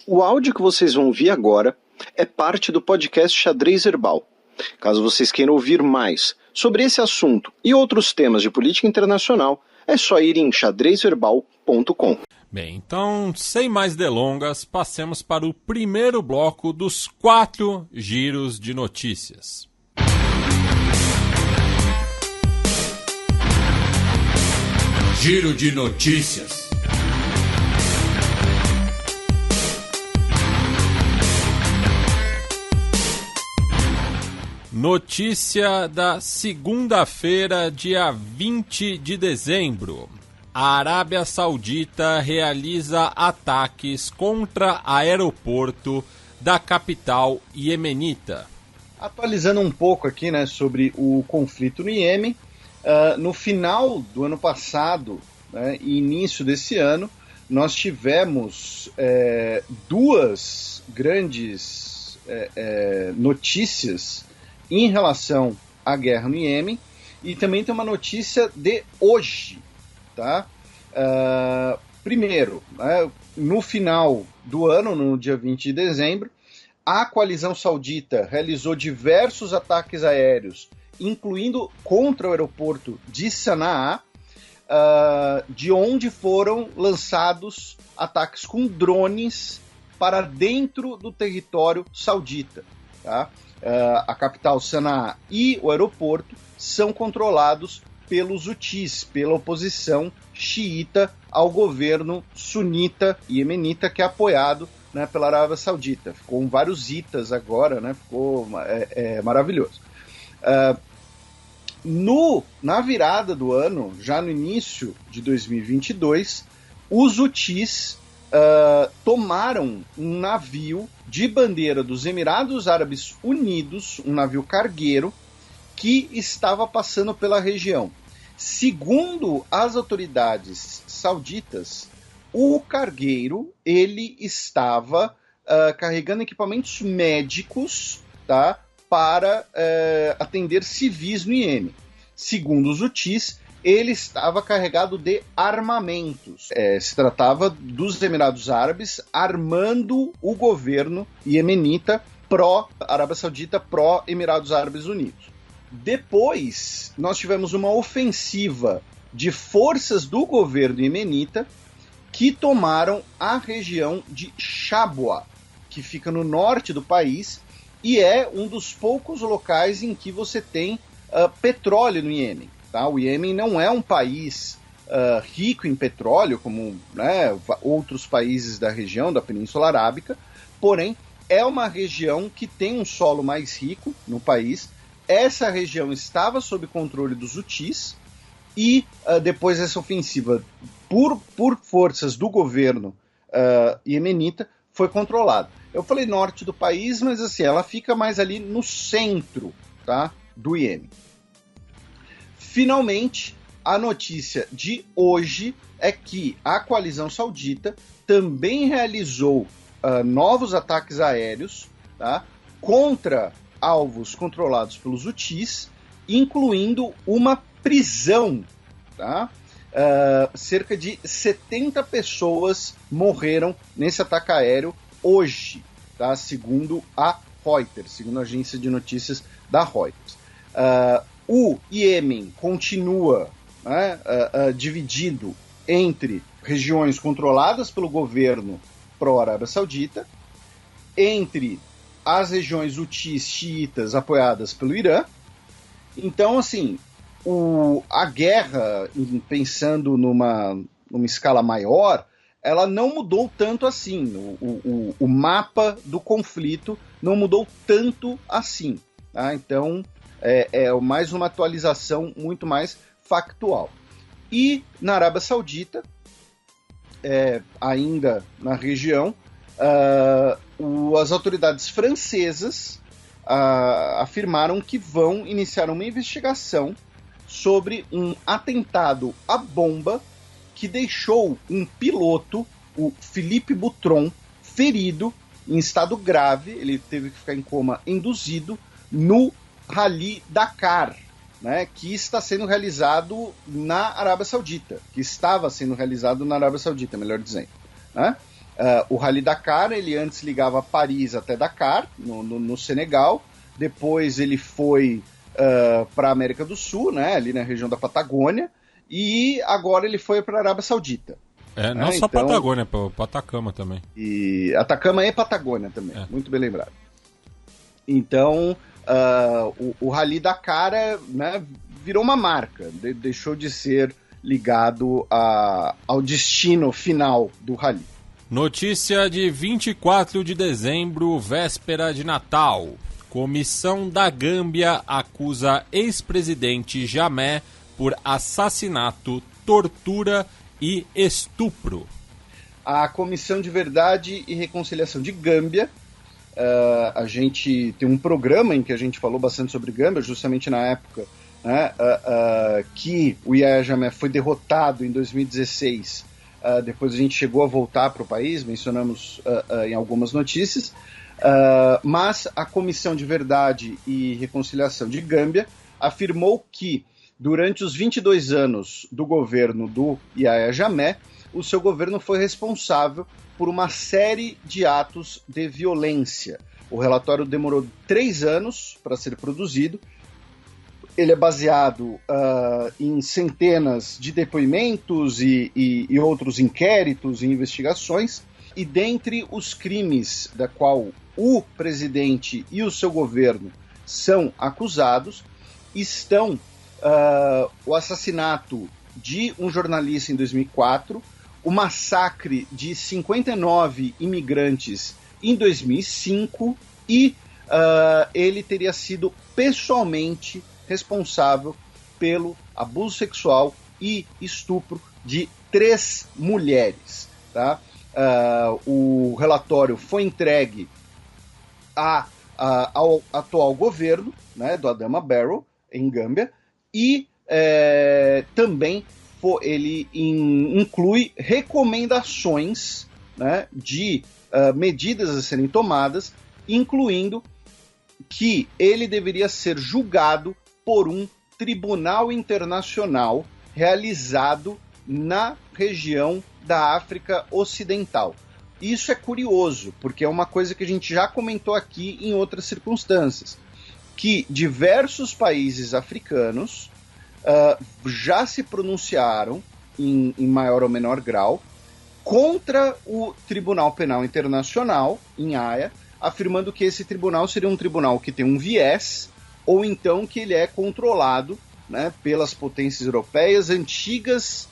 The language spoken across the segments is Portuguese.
O áudio que vocês vão ouvir agora é parte do podcast Xadrez Herbal. Caso vocês queiram ouvir mais sobre esse assunto e outros temas de política internacional, é só ir em xadrezherbal.com. Bem, então, sem mais delongas, passemos para o primeiro bloco dos 4 giros de notícias. Giro de notícias. Notícia da segunda-feira, dia 20 de dezembro. A Arábia Saudita realiza ataques contra aeroporto da capital iemenita. Atualizando um pouco aqui, né, sobre o conflito no Iêmen, no final do ano passado, né, e início desse ano, nós tivemos duas grandes notícias em relação à guerra no Iêmen, e também tem uma notícia de hoje, tá? Primeiro, no final do ano, no dia 20 de dezembro, a coalizão saudita realizou diversos ataques aéreos, incluindo contra o aeroporto de Sanaa, de onde foram lançados ataques com drones para dentro do território saudita, tá? A capital Sanaa e o aeroporto são controlados pelos Houthis, pela oposição xiita ao governo sunita e iemenita, que é apoiado, né, pela Arábia Saudita. Ficou com vários itas agora, né? Ficou maravilhoso. Na virada do ano, já no início de 2022, os Houthis tomaram um navio de bandeira dos Emirados Árabes Unidos, um navio cargueiro, que estava passando pela região. Segundo as autoridades sauditas, o cargueiro ele estava carregando equipamentos médicos, tá, para atender civis no Iêmen. Segundo os Houthis, ele estava carregado de armamentos. Se tratava dos Emirados Árabes armando o governo iemenita pró-Arábia Saudita, pró-Emirados Árabes Unidos. Depois, nós tivemos uma ofensiva de forças do governo iemenita que tomaram a região de Shabwa, que fica no norte do país e é um dos poucos locais em que você tem petróleo no Iêmen. Tá? O Iêmen não é um país rico em petróleo, como, né, outros países da região, da Península Arábica, porém é uma região que tem um solo mais rico no país. Essa região estava sob controle dos Houthis e depois dessa ofensiva por forças do governo iemenita foi controlada. Eu falei norte do país, mas assim, ela fica mais ali no centro, tá, do Iêmen. Finalmente, a notícia de hoje é que a coalizão saudita também realizou novos ataques aéreos, tá, contra alvos controlados pelos Houthis, incluindo uma prisão, tá? Cerca de 70 pessoas morreram nesse ataque aéreo hoje, tá? Segundo a Reuters, segundo a agência de notícias da Reuters. O Iêmen continua, né, dividido entre regiões controladas pelo governo pró-Arábia Saudita, entre as regiões Houthis xiitas apoiadas pelo Irã. Então, assim, a guerra, pensando numa escala maior, ela não mudou tanto assim. O mapa do conflito não mudou tanto assim. Tá? Então, é mais uma atualização muito mais factual. E na Arábia Saudita, ainda na região, as autoridades francesas afirmaram que vão iniciar uma investigação sobre um atentado à bomba que deixou um piloto, o Philippe Boutron, ferido em estado grave. Ele teve que ficar em coma induzido no Rally Dakar, né, que está sendo realizado na Arábia Saudita, que estava sendo realizado na Arábia Saudita, melhor dizendo, né? O Rally Dakar, ele antes ligava Paris até Dakar, no Senegal, depois ele foi para a América do Sul, né, ali na região da Patagônia, e agora ele foi para a Arábia Saudita. Não só então, Patagônia, para Atacama também. E Atacama e Patagônia também, muito bem lembrado. Então, o Rally Dakar né, virou uma marca, deixou de ser ligado ao destino final do rally. Notícia de 24 de dezembro, véspera de Natal. Comissão da Gâmbia acusa ex-presidente Jammeh por assassinato, tortura e estupro. A Comissão de Verdade e Reconciliação de Gâmbia, a gente tem um programa em que a gente falou bastante sobre Gâmbia, justamente na época, né, que o Yahya Jammeh foi derrotado em 2016. Depois a gente chegou a voltar para o país, mencionamos em algumas notícias, mas a Comissão de Verdade e Reconciliação de Gâmbia afirmou que durante os 22 anos do governo do Yahya Jammeh, o seu governo foi responsável por uma série de atos de violência. O relatório demorou 3 anos para ser produzido. Ele é baseado em centenas de depoimentos e outros inquéritos e investigações, e dentre os crimes da qual o presidente e o seu governo são acusados, estão o assassinato de um jornalista em 2004, o massacre de 59 imigrantes em 2005 e ele teria sido pessoalmente responsável pelo abuso sexual e estupro de 3 mulheres. Tá? O relatório foi entregue ao atual governo, né, do Adama Barrow, em Gâmbia, e também ele inclui recomendações, né, de medidas a serem tomadas, incluindo que ele deveria ser julgado por um tribunal internacional realizado na região da África Ocidental. Isso é curioso, porque é uma coisa que a gente já comentou aqui em outras circunstâncias, que diversos países africanos já se pronunciaram, em maior ou menor grau, contra o Tribunal Penal Internacional, em Haia, afirmando que esse tribunal seria um tribunal que tem um viés, ou então que ele é controlado, né, pelas potências europeias, antigas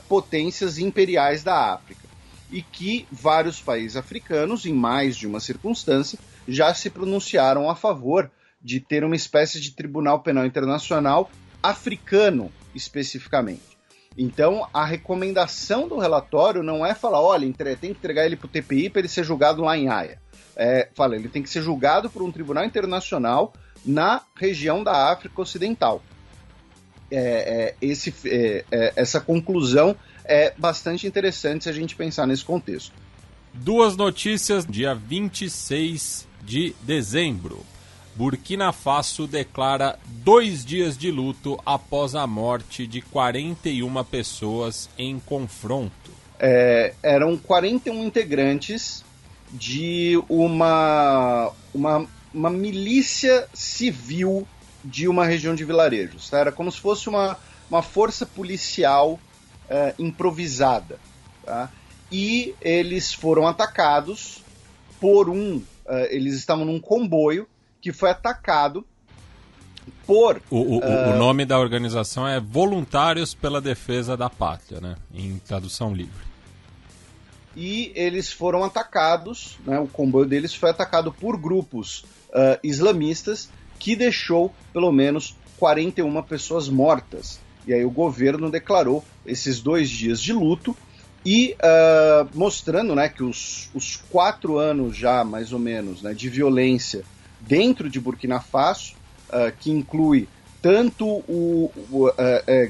potências imperiais da África, e que vários países africanos, em mais de uma circunstância, já se pronunciaram a favor de ter uma espécie de Tribunal Penal Internacional africano, especificamente. Então, a recomendação do relatório não é falar, olha, tem que entregar ele para o TPI para ele ser julgado lá em Haia. Ele tem que ser julgado por um tribunal internacional na região da África Ocidental. Essa conclusão é bastante interessante se a gente pensar nesse contexto. 2 notícias, dia 26 de dezembro. Burkina Faso declara 2 dias de luto após a morte de 41 pessoas em confronto. Eram 41 integrantes de uma milícia civil de uma região de vilarejos. Tá? Era como se fosse uma força policial improvisada. Tá? E eles foram atacados por eles estavam num comboio que foi atacado por... O nome da organização é Voluntários pela Defesa da Pátria, né? Em tradução livre. E eles foram atacados, né? O comboio deles foi atacado por grupos islamistas, que deixou pelo menos 41 pessoas mortas. E aí o governo declarou esses 2 dias de luto e mostrando, né, que os 4 anos já, mais ou menos, né, de violência dentro de Burkina Faso, que inclui tanto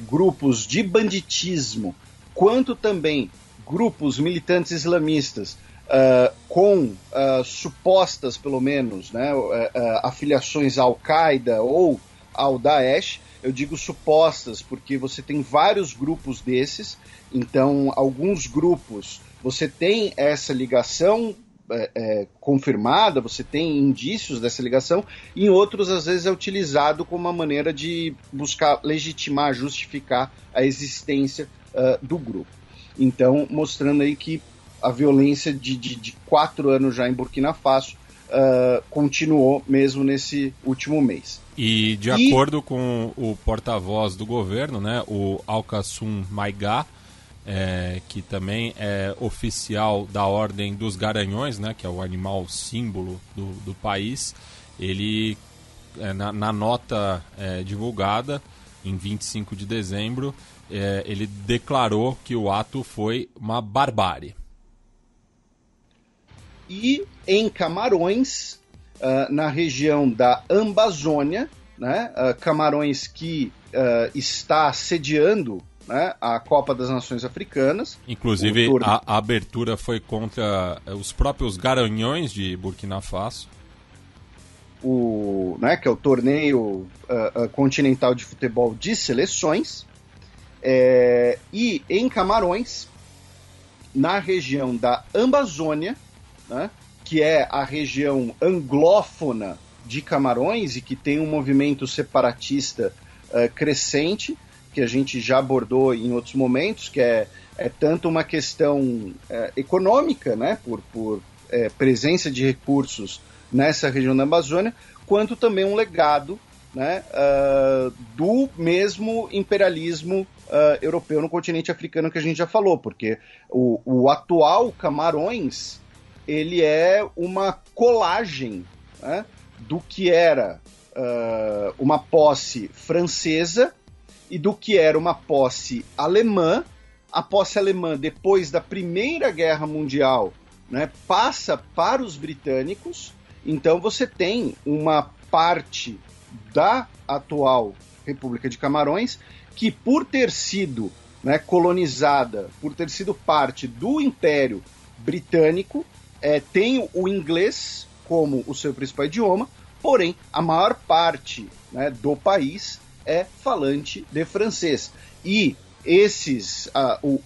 grupos de banditismo, quanto também grupos militantes islamistas com supostas, pelo menos, né, afiliações à Al-Qaeda ou ao Daesh. Eu digo supostas porque você tem vários grupos desses, então alguns grupos você tem essa ligação confirmada, você tem indícios dessa ligação, e em outros, às vezes, é utilizado como uma maneira de buscar legitimar, justificar a existência do grupo. Então, mostrando aí que a violência de 4 anos já em Burkina Faso continuou mesmo nesse último mês. E de acordo com o porta-voz do governo, né, o Alkassum Maïga, que também é oficial da Ordem dos Garanhões, né, que é o animal símbolo do país, ele, na nota divulgada em 25 de dezembro, ele declarou que o ato foi uma barbárie. E em Camarões, na região da Amazônia, né, Camarões que está sediando, né, a Copa das Nações Africanas. Inclusive, a abertura foi contra os próprios Garanhões de Burkina Faso. Né, que é o torneio continental de futebol de seleções. E em Camarões, na região da Amazônia, né, que é a região anglófona de Camarões e que tem um movimento separatista crescente, que a gente já abordou em outros momentos, que é tanto uma questão econômica, né, por presença de recursos nessa região da Amazônia, quanto também um legado, né, do mesmo imperialismo europeu no continente africano que a gente já falou, porque o atual Camarões, ele é uma colagem, né, do que era uma posse francesa e do que era uma posse alemã. A posse alemã, depois da Primeira Guerra Mundial, né, passa para os britânicos. Então você tem uma parte da atual República de Camarões que, por ter sido, né, colonizada, por ter sido parte do Império Britânico, tem o inglês como o seu principal idioma, porém a maior parte, né, do país é falante de francês. E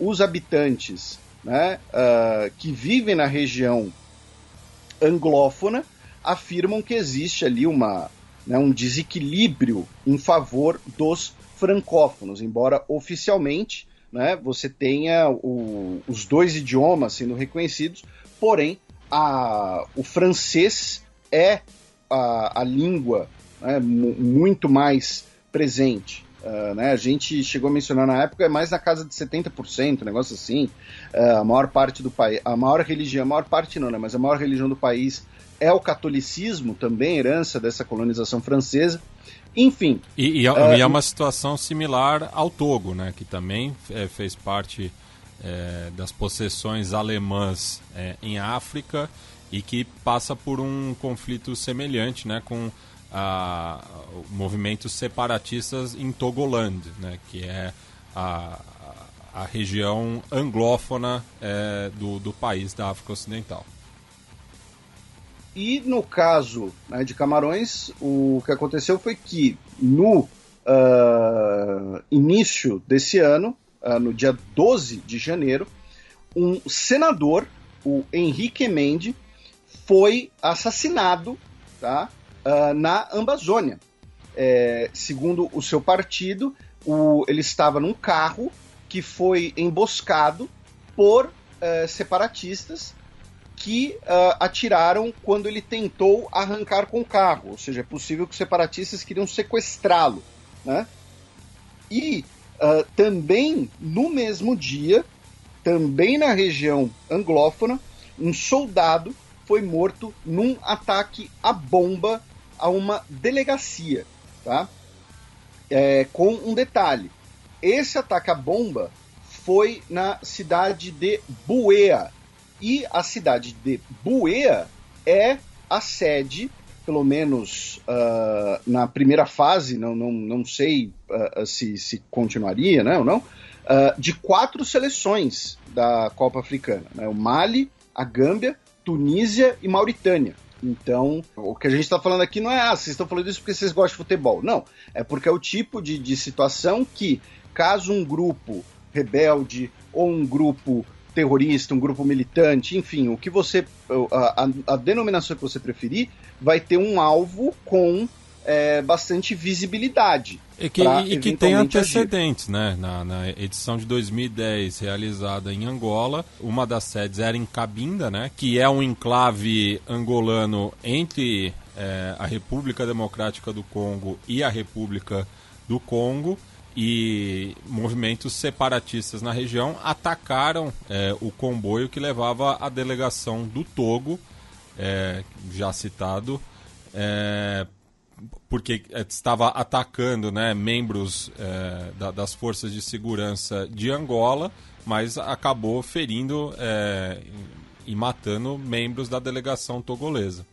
os habitantes, né, que vivem na região anglófona afirmam que existe ali um desequilíbrio em favor dos francófonos, embora oficialmente, né, você tenha os dois idiomas sendo reconhecidos, porém o francês é a língua, né, muito mais presente. Né, a gente chegou a mencionar na época, é mais na casa de 70%, um negócio assim. A maior parte do país, a maior religião, a maior parte não, né, mas a maior religião do país é o catolicismo, também herança dessa colonização francesa. Enfim. E é uma situação similar ao Togo, né, que também fez parte das possessões alemãs em África e que passa por um conflito semelhante, né, com movimentos separatistas em Togoland, né, que é a região anglófona do país da África Ocidental. E no caso, né, de Camarões, o que aconteceu foi que no início desse ano, no dia 12 de janeiro, um senador, o Henrique Mendy, foi assassinado, tá, na Amazônia. Segundo o seu partido, ele estava num carro que foi emboscado por separatistas que atiraram quando ele tentou arrancar com o carro. Ou seja, é possível que os separatistas queriam sequestrá-lo, né? E também no mesmo dia, também na região anglófona, um soldado foi morto num ataque à bomba a uma delegacia, tá? Com um detalhe: esse ataque à bomba foi na cidade de Buea, e a cidade de Buea é a sede, pelo menos na primeira fase, não sei se continuaria, né, ou não, de 4 seleções da Copa Africana, né? O Mali, a Gâmbia, Tunísia e Mauritânia. Então, o que a gente está falando aqui não é vocês estão falando isso porque vocês gostam de futebol. Não, é porque é o tipo de situação que, caso um grupo rebelde ou um grupo terrorista, um grupo militante, enfim, o que você, a denominação que você preferir, vai ter um alvo com bastante visibilidade. E que tem antecedentes, né? Na edição de 2010, realizada em Angola, uma das sedes era em Cabinda, né? Que é um enclave angolano entre a República Democrática do Congo e a República do Congo, e movimentos separatistas na região atacaram o comboio que levava a delegação do Togo, já citado, porque estava atacando, né, membros das forças de segurança de Angola, mas acabou ferindo e matando membros da delegação togolesa.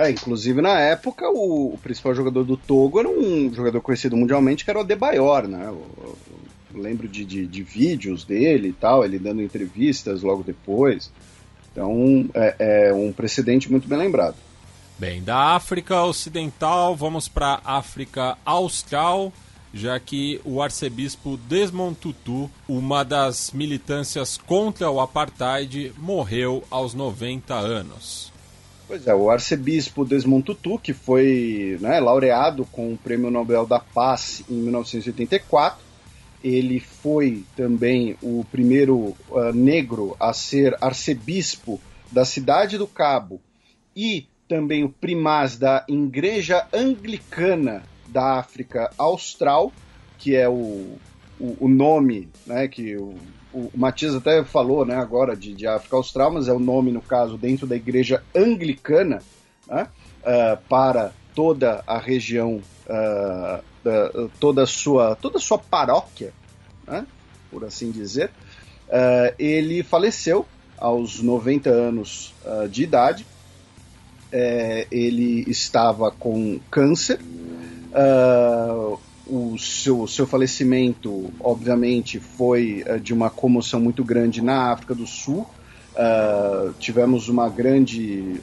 Inclusive na época o principal jogador do Togo era um jogador conhecido mundialmente, que era o Adebayor, né? Eu lembro de vídeos dele e tal, ele dando entrevistas logo depois. Então é um precedente muito bem lembrado. Bem, da África Ocidental vamos para a África Austral, já que o arcebispo Desmond Tutu, uma das militâncias contra o apartheid, morreu aos 90 anos. Pois é, o arcebispo Desmond Tutu, que foi, né, laureado com o Prêmio Nobel da Paz em 1984, ele foi também o primeiro negro a ser arcebispo da Cidade do Cabo e também o primaz da Igreja Anglicana da África Austral, que é o nome, né, que o Matias até falou, né, agora de África Austral, mas é o nome, no caso, dentro da Igreja Anglicana, né, para toda a região, toda a sua paróquia, né, por assim dizer. Ele faleceu aos 90 anos de idade. Ele estava com câncer. O seu falecimento, obviamente, foi de uma comoção muito grande na África do Sul. Tivemos uma grande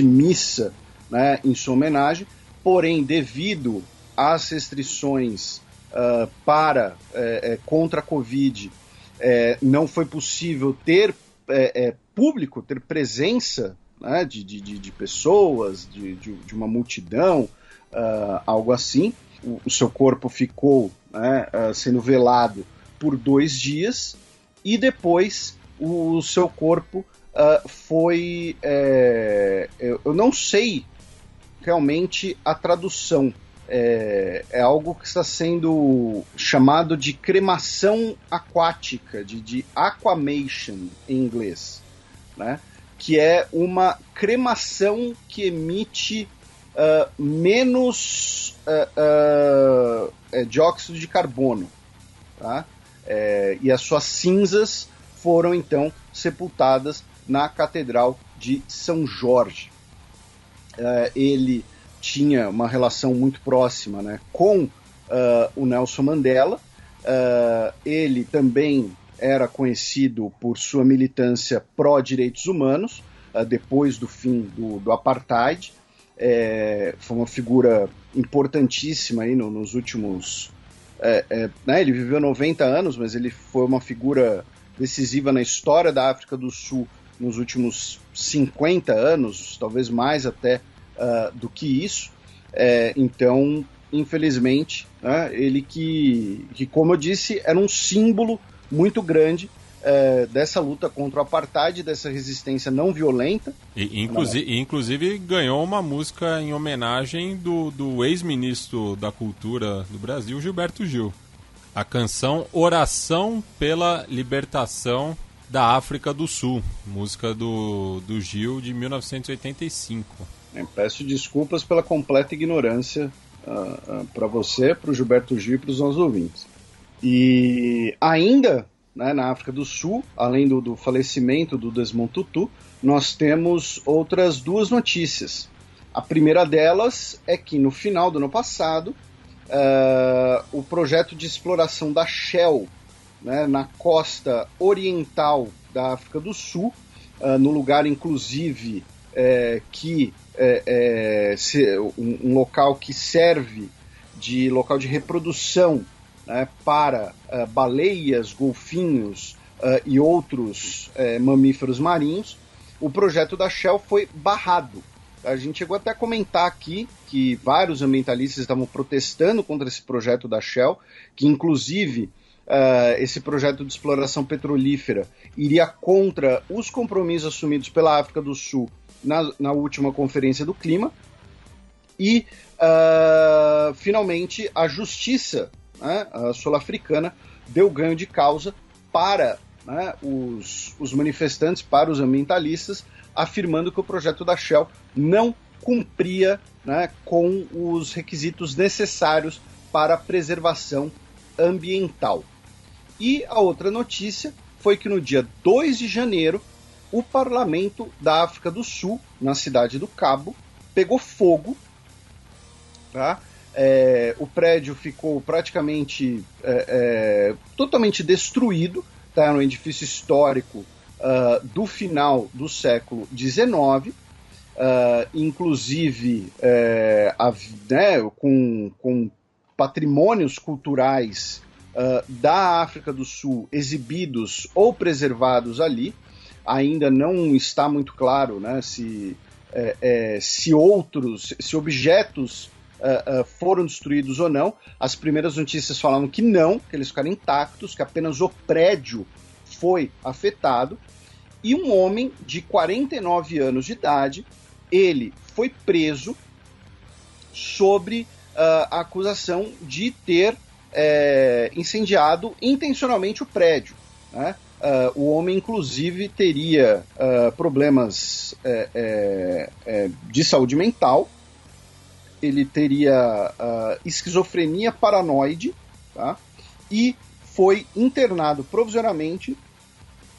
missa, né, em sua homenagem, porém, devido às restrições contra a Covid, não foi possível ter público, ter presença, né, de pessoas, de uma multidão, algo assim. O seu corpo ficou, né, sendo velado por 2 dias, e depois o seu corpo foi... eu não sei realmente a tradução. É algo que está sendo chamado de cremação aquática, de aquamation em inglês, né? Que é uma cremação que emite menos dióxido de carbono, tá? E as suas cinzas foram então sepultadas na Catedral de São Jorge. Ele tinha uma relação muito próxima, né, com o Nelson Mandela. Ele também era conhecido por sua militância pró-direitos humanos, depois do fim do apartheid. Foi uma figura importantíssima aí nos últimos... né, ele viveu 90 anos, mas ele foi uma figura decisiva na história da África do Sul nos últimos 50 anos, talvez mais até do que isso. Então, infelizmente, né, ele que, como eu disse, era um símbolo muito grande dessa luta contra o apartheid, dessa resistência não violenta. Inclusive ganhou uma música em homenagem do ex-ministro da Cultura do Brasil, Gilberto Gil. A canção Oração pela Libertação da África do Sul, música do Gil de 1985. Peço desculpas pela completa ignorância para você, para o Gilberto Gil e para os nossos ouvintes. E ainda, né, na África do Sul, além do falecimento do Desmond Tutu, nós temos outras 2 notícias. A primeira delas é que no final do ano passado, o projeto de exploração da Shell, né, na costa oriental da África do Sul, no lugar inclusive que um local que serve de local de reprodução né, para baleias, golfinhos e outros mamíferos marinhos, o projeto da Shell foi barrado. A gente chegou até a comentar aqui que vários ambientalistas estavam protestando contra esse projeto da Shell, que inclusive esse projeto de exploração petrolífera iria contra os compromissos assumidos pela África do Sul na última Conferência do Clima. E, finalmente, a justiça, né, sul-africana deu ganho de causa para, né, os manifestantes, para os ambientalistas, afirmando que o projeto da Shell não cumpria, né, com os requisitos necessários para a preservação ambiental. E a outra notícia foi que no dia 2 de janeiro, o parlamento da África do Sul, na cidade do Cabo, pegou fogo. Tá? O prédio ficou praticamente totalmente destruído. Tá? Era um edifício histórico do final do século XIX, inclusive com patrimônios culturais da África do Sul exibidos ou preservados ali. Ainda não está muito claro, né, se objetos foram destruídos ou não. As primeiras notícias falavam que não, que eles ficaram intactos, que apenas o prédio foi afetado. E um homem de 49 anos de idade, ele foi preso sobre a acusação de ter incendiado intencionalmente o prédio, né? O homem, inclusive, teria problemas de saúde mental, ele teria esquizofrenia paranoide, tá? E foi internado provisoriamente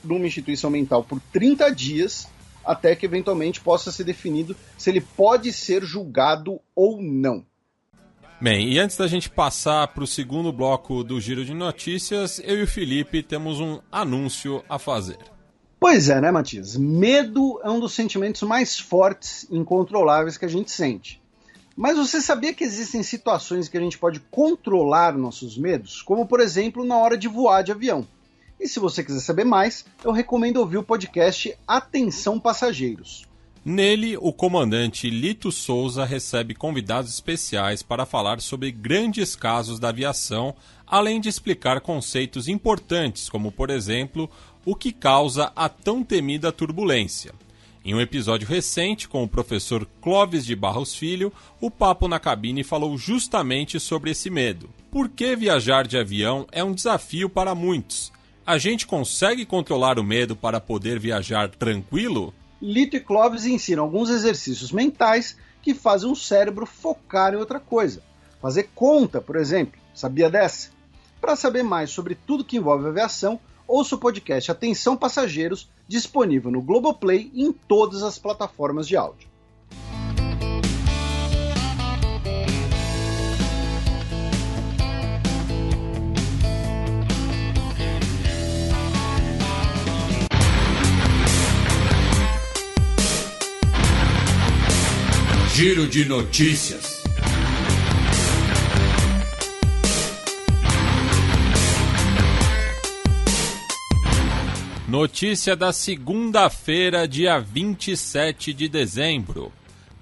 numa instituição mental por 30 dias, até que eventualmente possa ser definido se ele pode ser julgado ou não. Bem, e antes da gente passar para o segundo bloco do Giro de Notícias, eu e o Felipe temos um anúncio a fazer. Pois é, né, Matias? Medo é um dos sentimentos mais fortes e incontroláveis que a gente sente. Mas você sabia que existem situações que a gente pode controlar nossos medos? Como, por exemplo, na hora de voar de avião. E se você quiser saber mais, eu recomendo ouvir o podcast Atenção Passageiros. Nele, o comandante Lito Souza recebe convidados especiais para falar sobre grandes casos da aviação, além de explicar conceitos importantes, como, por exemplo, o que causa a tão temida turbulência. Em um episódio recente, com o professor Clóvis de Barros Filho, o Papo na Cabine falou justamente sobre esse medo. Por que viajar de avião é um desafio para muitos? A gente consegue controlar o medo para poder viajar tranquilo? Lito e Clóvis ensinam alguns exercícios mentais que fazem o cérebro focar em outra coisa. Fazer conta, por exemplo. Sabia dessa? Para saber mais sobre tudo que envolve aviação, ouça o podcast Atenção Passageiros, disponível no Globoplay e em todas as plataformas de áudio. Giro de Notícias. Notícia da segunda-feira, dia 27 de dezembro.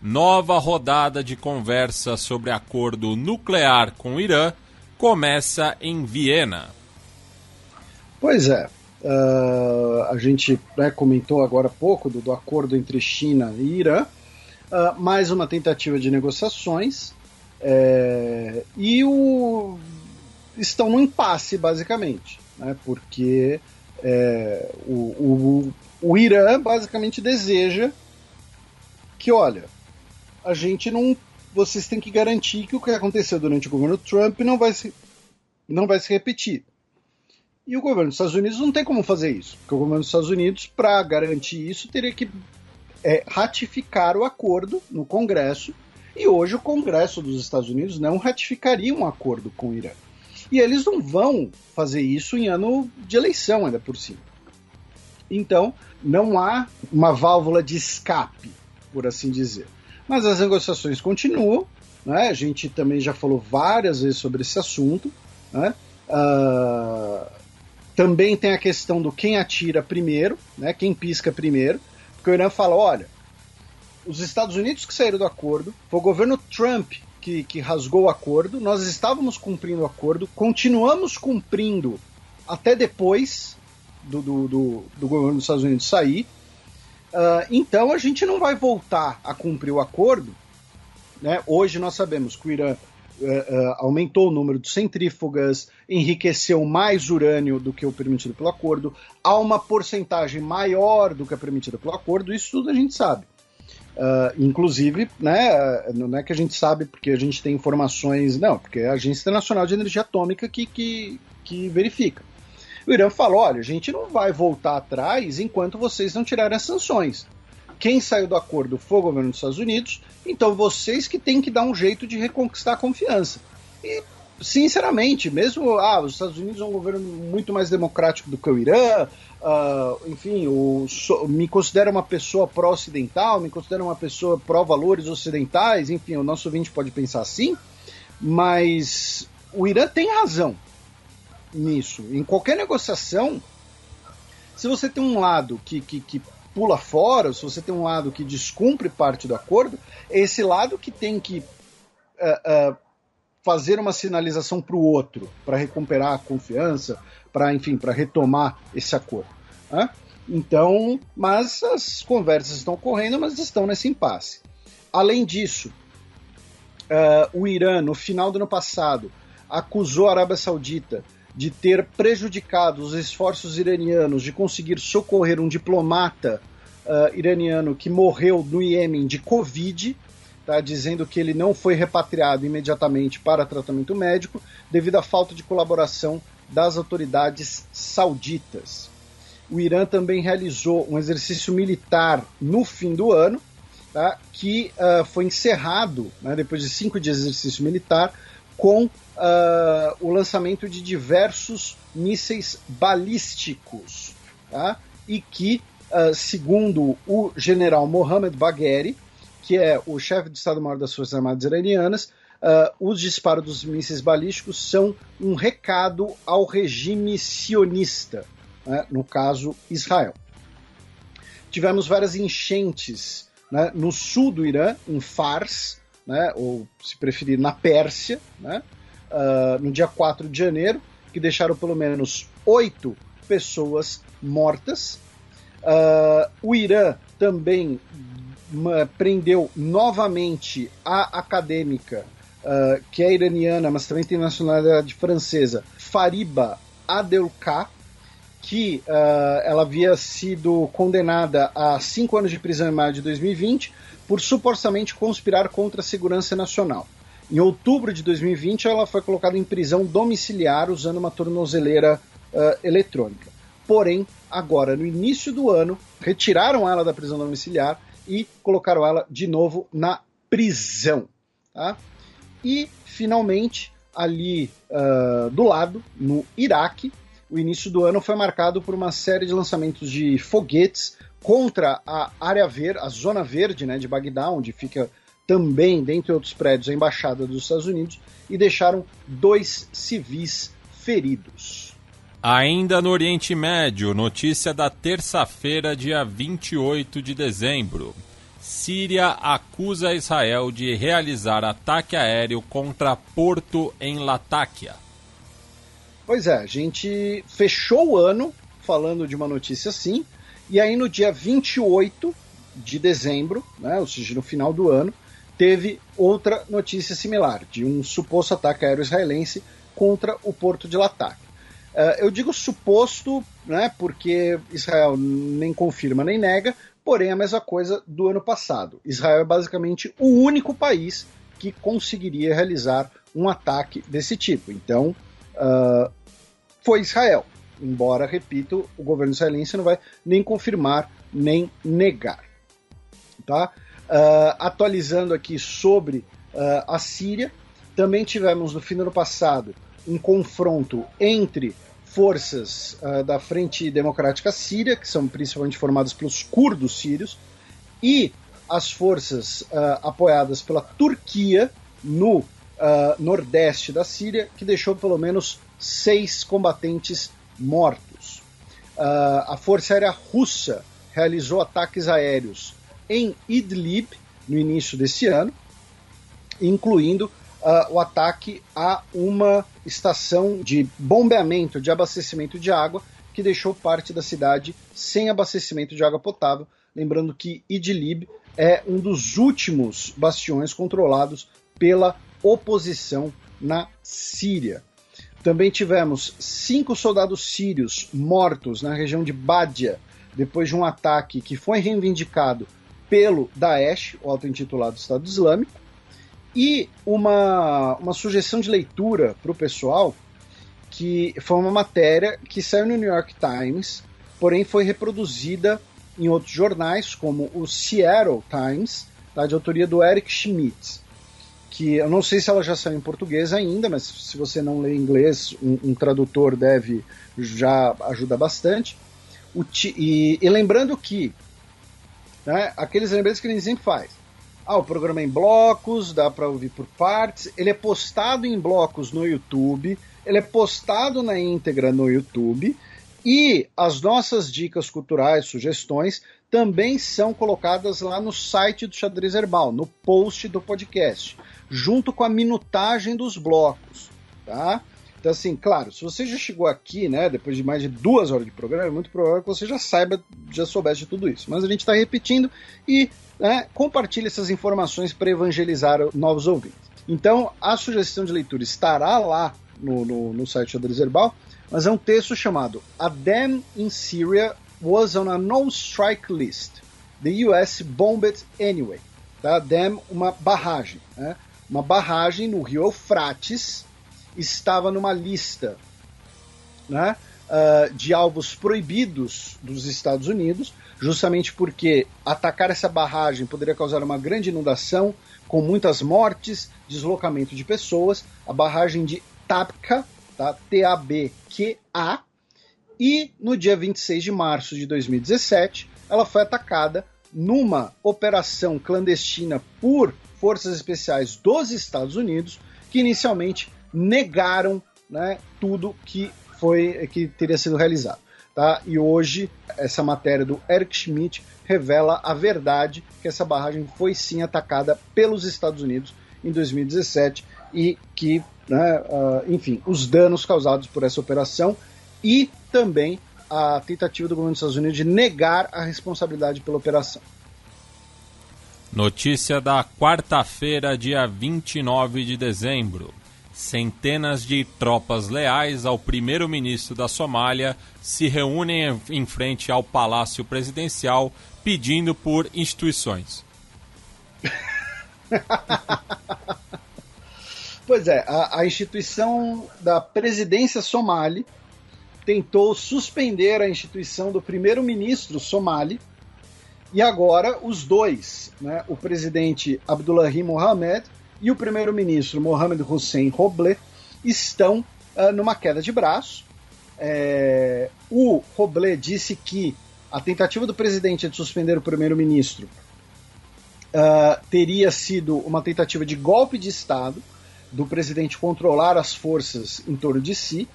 Nova rodada de conversa sobre acordo nuclear com o Irã começa em Viena. Pois é. A gente comentou agora há pouco do acordo entre China e Irã. Mais uma tentativa de negociações estão no impasse, basicamente, né, porque o Irã basicamente deseja que, olha, a gente não, vocês têm que garantir que o que aconteceu durante o governo Trump não vai se repetir. E o governo dos Estados Unidos não tem como fazer isso, porque o governo dos Estados Unidos, para garantir isso, teria que ratificar o acordo no Congresso, e hoje o Congresso dos Estados Unidos não ratificaria um acordo com o Irã. E eles não vão fazer isso em ano de eleição, ainda por cima. Então, não há uma válvula de escape, por assim dizer. Mas as negociações continuam, né? A gente também já falou várias vezes sobre esse assunto, né? Também tem a questão do quem atira primeiro, né, quem pisca primeiro, porque o Irã fala, olha, os Estados Unidos que saíram do acordo, foi o governo Trump que rasgou o acordo, nós estávamos cumprindo o acordo, continuamos cumprindo até depois do governo dos Estados Unidos sair, então a gente não vai voltar a cumprir o acordo, né? Hoje nós sabemos que o Irã aumentou o número de centrífugas, enriqueceu mais urânio do que o permitido pelo acordo, há uma porcentagem maior do que é permitida pelo acordo, isso tudo a gente sabe. Inclusive, né, não é que a gente sabe porque a gente tem informações, não, porque é a Agência Internacional de Energia Atômica que verifica. O Irã fala, olha, a gente não vai voltar atrás enquanto vocês não tirarem as sanções. Quem saiu do acordo foi o governo dos Estados Unidos, então vocês que têm que dar um jeito de reconquistar a confiança. E, sinceramente, mesmo os Estados Unidos é um governo muito mais democrático do que o Irã, enfim, me considero uma pessoa pró-ocidental, me considero uma pessoa pró-valores ocidentais, enfim, o nosso ouvinte pode pensar assim, mas o Irã tem razão nisso. Em qualquer negociação, se você tem um lado que pula fora, se você tem um lado que descumpre parte do acordo, é esse lado que tem que fazer uma sinalização para o outro, para recuperar a confiança, para retomar esse acordo. Né? Então, mas as conversas estão ocorrendo, mas estão nesse impasse. Além disso, o Irã, no final do ano passado, acusou a Arábia Saudita de ter prejudicado os esforços iranianos de conseguir socorrer um diplomata iraniano que morreu no Iêmen de Covid, tá, dizendo que ele não foi repatriado imediatamente para tratamento médico devido à falta de colaboração das autoridades sauditas. O Irã também realizou um exercício militar no fim do ano, tá, que foi encerrado, né, depois de 5 dias de exercício militar, com o lançamento de diversos mísseis balísticos, tá? E que, segundo o general Mohammad Bagheri, que é o chefe de Estado-Maior das Forças Armadas iranianas, os disparos dos mísseis balísticos são um recado ao regime sionista, né? No caso, Israel. Tivemos várias enchentes, né, no sul do Irã, em Fars, né, ou se preferir, na Pérsia, né, no dia 4 de janeiro, que deixaram pelo menos 8 pessoas mortas. O Irã também prendeu novamente a acadêmica, que é iraniana, mas também tem nacionalidade francesa, Fariba Adelkhah, que ela havia sido condenada a 5 anos de prisão em maio de 2020 por supostamente conspirar contra a segurança nacional. Em outubro de 2020, ela foi colocada em prisão domiciliar usando uma tornozeleira eletrônica. Porém, agora, no início do ano, retiraram ela da prisão domiciliar e colocaram ela de novo na prisão. Tá? E, finalmente, ali do lado, no Iraque, o início do ano foi marcado por uma série de lançamentos de foguetes contra a área verde, a zona verde, né, de Bagdá, onde fica também, dentre outros prédios, a Embaixada dos Estados Unidos, e deixaram 2 civis feridos. Ainda no Oriente Médio, notícia da terça-feira, dia 28 de dezembro. Síria acusa Israel de realizar ataque aéreo contra porto em Latáquia. Pois é, a gente fechou o ano falando de uma notícia assim, e aí no dia 28 de dezembro, né, ou seja, no final do ano, teve outra notícia similar, de um suposto ataque aéreo israelense contra o porto de Latáquia. Eu digo suposto, né, porque Israel nem confirma nem nega, porém é a mesma coisa do ano passado. Israel é basicamente o único país que conseguiria realizar um ataque desse tipo. Então, foi Israel. Embora, repito, o governo israelense não vai nem confirmar nem negar. Tá? Atualizando aqui sobre a Síria, também tivemos no fim do ano passado um confronto entre forças da Frente Democrática Síria, que são principalmente formadas pelos curdos sírios, e as forças apoiadas pela Turquia no nordeste da Síria, que deixou pelo menos 6 combatentes mortos. A Força Aérea Russa realizou ataques aéreos em Idlib no início desse ano, incluindo o ataque a uma estação de bombeamento, de abastecimento de água, que deixou parte da cidade sem abastecimento de água potável. Lembrando que Idlib é um dos últimos bastiões controlados pela oposição na Síria. Também tivemos 5 soldados sírios mortos na região de Badia, depois de um ataque que foi reivindicado pelo Daesh, o auto-intitulado Estado Islâmico, e uma sugestão de leitura para o pessoal, que foi uma matéria que saiu no New York Times, porém foi reproduzida em outros jornais, como o Seattle Times, tá, de autoria do Eric Schmidt, que eu não sei se ela já saiu em português ainda, mas se você não lê inglês, um tradutor deve já ajuda bastante. E lembrando que, né, aqueles lembretes que a gente sempre faz, o programa é em blocos, dá para ouvir por partes, ele é postado em blocos no YouTube, ele é postado na íntegra no YouTube, e as nossas dicas culturais, sugestões, também são colocadas lá no site do Xadrez Herbal, no post do podcast, junto com a minutagem dos blocos, tá? Então, assim, claro, se você já chegou aqui, né, depois de mais de 2 horas de programa, é muito provável que você já soubesse de tudo isso. Mas a gente está repetindo e, né, compartilhe essas informações para evangelizar novos ouvintes. Então, a sugestão de leitura estará lá no site Xadrez Herbal, mas é um texto chamado A Dam in Syria was on a no-strike list. The US bombed anyway. Tá? Dam, uma barragem. Né? Uma barragem no rio Eufrates estava numa lista, né, de alvos proibidos dos Estados Unidos, justamente porque atacar essa barragem poderia causar uma grande inundação, com muitas mortes, deslocamento de pessoas. A barragem de Tabqa, tá? T-A-B-Q-A, e no dia 26 de março de 2017, ela foi atacada numa operação clandestina por forças especiais dos Estados Unidos, que inicialmente negaram, né, tudo que teria sido realizado. Tá? E hoje, essa matéria do Eric Schmidt revela a verdade, que essa barragem foi sim atacada pelos Estados Unidos em 2017 e que, né, enfim, os danos causados por essa operação e também a tentativa do governo dos Estados Unidos de negar a responsabilidade pela operação. Notícia da quarta-feira, dia 29 de dezembro. Centenas de tropas leais ao primeiro-ministro da Somália se reúnem em frente ao Palácio Presidencial pedindo por instituições. Pois é, a instituição da presidência somali tentou suspender a instituição do primeiro-ministro somali e agora os dois, né, o presidente Abdullahi Mohamed e o primeiro-ministro Mohamed Hussein Roble, estão numa queda de braço. O Roble disse que a tentativa do presidente de suspender o primeiro-ministro teria sido uma tentativa de golpe de Estado, do presidente controlar as forças em torno de si.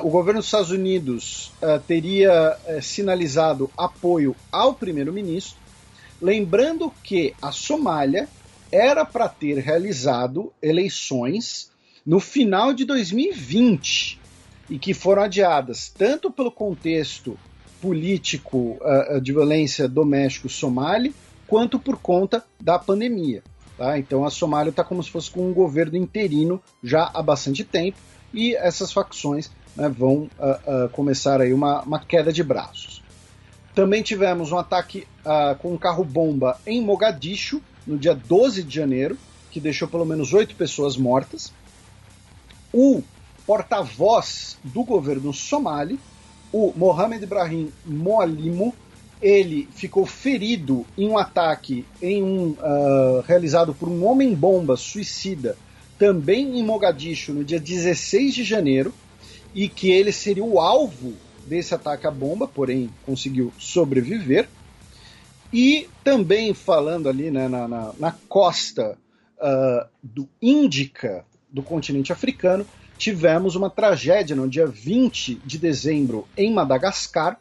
O governo dos Estados Unidos teria sinalizado apoio ao primeiro-ministro, lembrando que a Somália era para ter realizado eleições no final de 2020 e que foram adiadas tanto pelo contexto político de violência doméstica somali, quanto por conta da pandemia. Tá? Então a Somália está como se fosse com um governo interino já há bastante tempo e essas facções, né, vão começar aí uma queda de braços. Também tivemos um ataque com um carro-bomba em Mogadishu, no dia 12 de janeiro, que deixou pelo menos 8 pessoas mortas. O porta-voz do governo somali, o Mohamed Ibrahim Moalimo, ele ficou ferido em um ataque realizado por um homem-bomba suicida, também em Mogadishu, no dia 16 de janeiro, e que ele seria o alvo desse ataque à bomba, porém conseguiu sobreviver. E também falando ali, né, na costa do Índica do continente africano, tivemos uma tragédia no dia 20 de dezembro em Madagascar,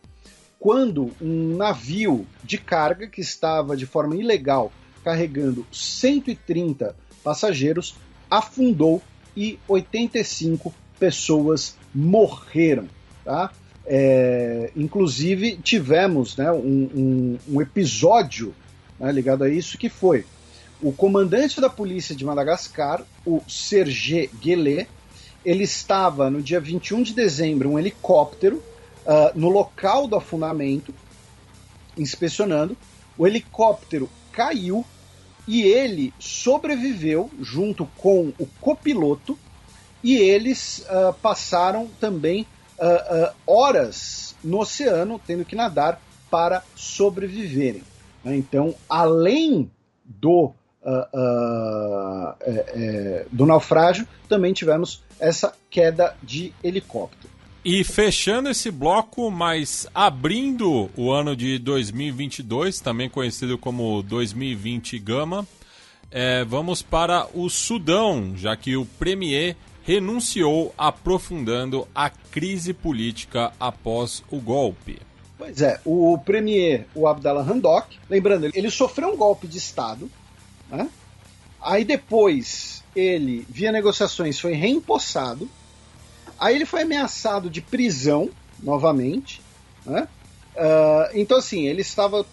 quando um navio de carga que estava de forma ilegal carregando 130 passageiros afundou e 85 pessoas morreram. Tá? Inclusive tivemos, né, um episódio, né, ligado a isso, que foi o comandante da polícia de Madagascar, o Serge Guélé. Ele estava no dia 21 de dezembro, um helicóptero no local do afundamento, inspecionando. O helicóptero caiu e ele sobreviveu junto com o copiloto, e eles passaram também horas no oceano, tendo que nadar para sobreviverem. Então, além do naufrágio, também tivemos essa queda de helicóptero. E fechando esse bloco, mas abrindo o ano de 2022, também conhecido como 2020 Gama, vamos para o Sudão, já que o premier renunciou, aprofundando a crise política após o golpe. Pois é, o premier, o Abdallah Hamdok, lembrando, ele sofreu um golpe de Estado, né? Aí depois ele, via negociações, foi reempossado, aí ele foi ameaçado de prisão novamente, né? Então assim, ele estava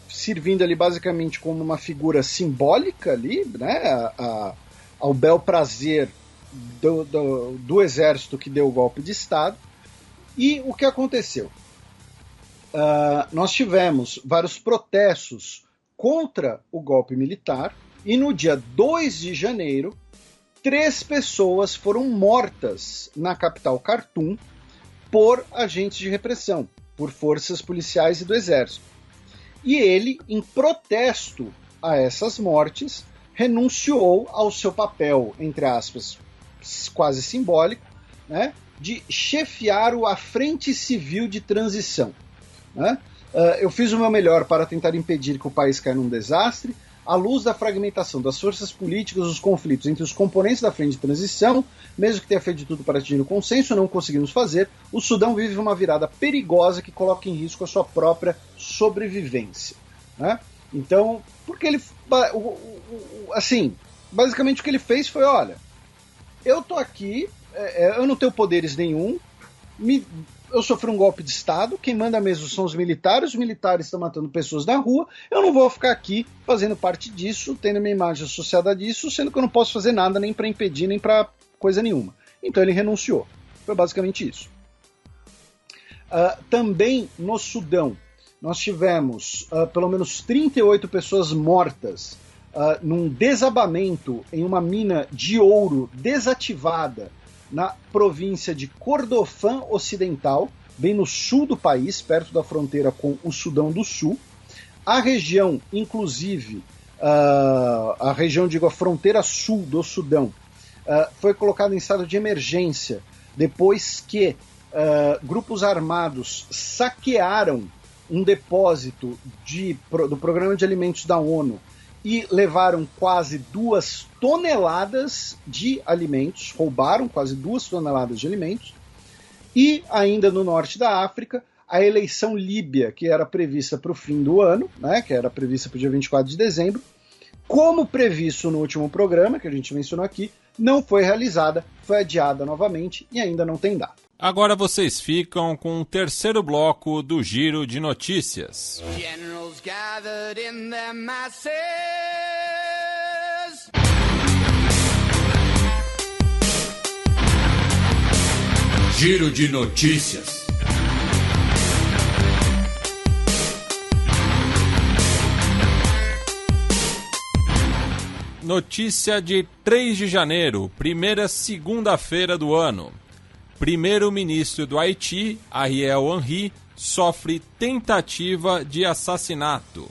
servindo ali basicamente como uma figura simbólica ali, né? Ao bel prazer do exército que deu o golpe de Estado. E o que aconteceu? Nós tivemos vários protestos contra o golpe militar, e no dia 2 de janeiro, 3 pessoas foram mortas na capital Khartoum por agentes de repressão, por forças policiais e do exército. E ele, em protesto a essas mortes, renunciou ao seu papel, entre aspas, quase simbólico, né, de chefiar a Frente Civil de Transição. Né? Eu fiz o meu melhor para tentar impedir que o país caia num desastre. À luz da fragmentação das forças políticas, os conflitos entre os componentes da Frente de Transição, mesmo que tenha feito de tudo para atingir o consenso, não conseguimos fazer. O Sudão vive uma virada perigosa que coloca em risco a sua própria sobrevivência. Né? Então, porque ele, assim, basicamente o que ele fez foi, olha, eu tô aqui, eu não tenho poderes nenhum, eu sofri um golpe de Estado, quem manda mesmo são os militares estão matando pessoas na rua, eu não vou ficar aqui fazendo parte disso, tendo minha imagem associada a disso, sendo que eu não posso fazer nada nem para impedir, nem para coisa nenhuma. Então ele renunciou. Foi basicamente isso. Também no Sudão, nós tivemos pelo menos 38 pessoas mortas num desabamento em uma mina de ouro desativada na província de Kordofan Ocidental, bem no sul do país, perto da fronteira com o Sudão do Sul. A região, inclusive, a fronteira sul do Sudão, foi colocada em estado de emergência depois que grupos armados saquearam um depósito do Programa de Alimentos da ONU e levaram quase 2 toneladas de alimentos, roubaram quase 2 toneladas de alimentos. E ainda no norte da África, a eleição líbia, que era prevista para o fim do ano, né, que era prevista para o dia 24 de dezembro, como previsto no último programa, que a gente mencionou aqui, não foi realizada, foi adiada novamente e ainda não tem data. Agora vocês ficam com o terceiro bloco do Giro de Notícias. Generals gathered in their masses. Giro de Notícias. Notícia de 3 de janeiro, primeira segunda-feira do ano. Primeiro-ministro do Haiti, Ariel Henry, sofre tentativa de assassinato.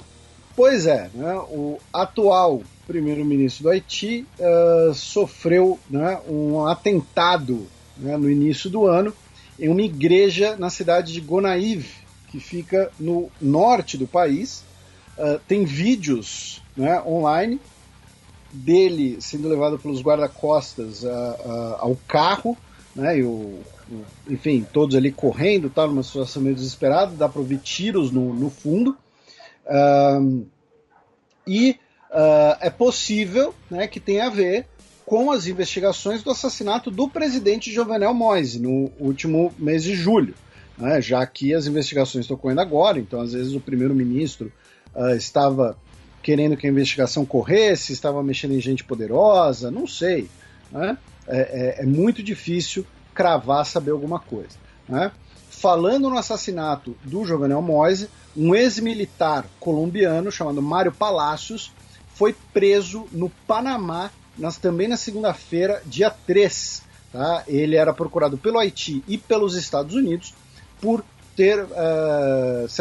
Pois é, né, o atual primeiro-ministro do Haiti sofreu, né, um atentado, né, no início do ano em uma igreja na cidade de Gonaïves, que fica no norte do país. Tem vídeos, né, online dele sendo levado pelos guarda-costas ao carro, né, enfim, todos ali correndo, tá, numa situação meio desesperada, dá para ouvir tiros no fundo, é possível, né, que tenha a ver com as investigações do assassinato do presidente Jovenel Moise no último mês de julho, né, já que as investigações estão ocorrendo agora, então às vezes o primeiro-ministro estava querendo que a investigação corresse, estava mexendo em gente poderosa, não sei, né? É muito difícil cravar, saber alguma coisa, né? Falando no assassinato do Jovenel Moise, um ex-militar colombiano chamado Mário Palacios foi preso no Panamá também na segunda-feira, dia 3. Tá? Ele era procurado pelo Haiti e pelos Estados Unidos por ser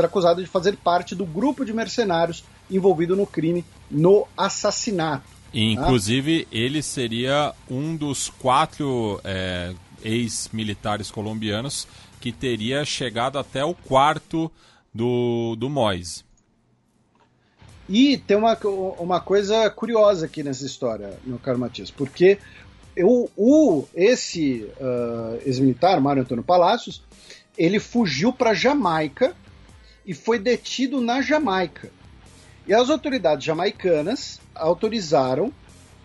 acusado de fazer parte do grupo de mercenários envolvido no crime, no assassinato. Inclusive, ele seria um dos 4 ex-militares colombianos que teria chegado até o quarto do Moise. E tem uma coisa curiosa aqui nessa história, meu caro Matias, porque esse ex-militar, Mário Antônio Palacios, ele fugiu para Jamaica e foi detido na Jamaica. E as autoridades jamaicanas autorizaram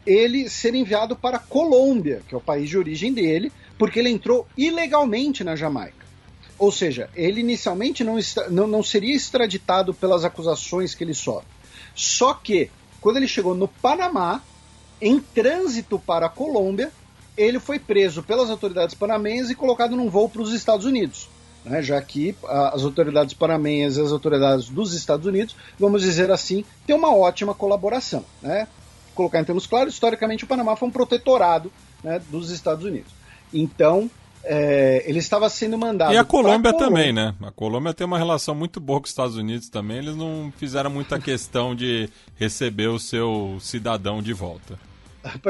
ele ser enviado para a Colômbia, que é o país de origem dele, porque ele entrou ilegalmente na Jamaica. Ou seja, ele inicialmente não seria extraditado pelas acusações que ele sofre. Só que, quando ele chegou no Panamá, em trânsito para a Colômbia, ele foi preso pelas autoridades panamenhas e colocado num voo para os Estados Unidos. Né, já que as autoridades panamenhas e as autoridades dos Estados Unidos, vamos dizer assim, têm uma ótima colaboração. Né? Colocar em termos claros, historicamente o Panamá foi um protetorado, né, dos Estados Unidos. Então, ele estava sendo mandado... E a Colômbia também, né? A Colômbia tem uma relação muito boa com os Estados Unidos também, eles não fizeram muita questão de receber o seu cidadão de volta.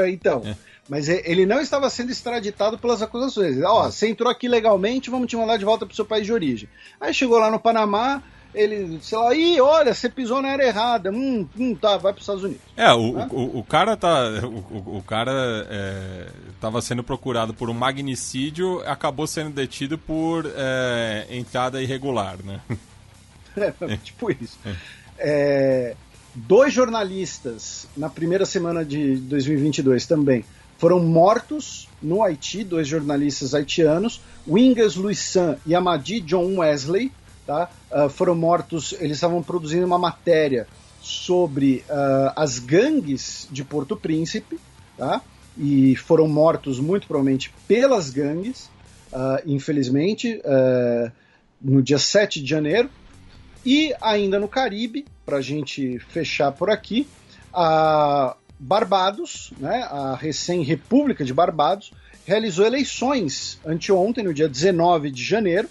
Então... Mas ele não estava sendo extraditado pelas acusações. Você entrou aqui legalmente, vamos te mandar de volta para o seu país de origem. Aí chegou lá no Panamá, ele, sei lá, olha, você pisou na área errada. Tá, vai para os Estados Unidos. O cara estava sendo procurado por um magnicídio, acabou sendo detido por entrada irregular, né? Tipo isso. 2 jornalistas, na primeira semana de 2022 também, foram mortos no Haiti, 2 jornalistas haitianos, Wingas Louisan e Amadi John Wesley, tá? Foram mortos, eles estavam produzindo uma matéria sobre as gangues de Porto Príncipe, tá? E foram mortos muito provavelmente pelas gangues, infelizmente, no dia 7 de janeiro. E ainda no Caribe, para a gente fechar por aqui, Barbados, né, a recém-República de Barbados, realizou eleições anteontem, no dia 19 de janeiro,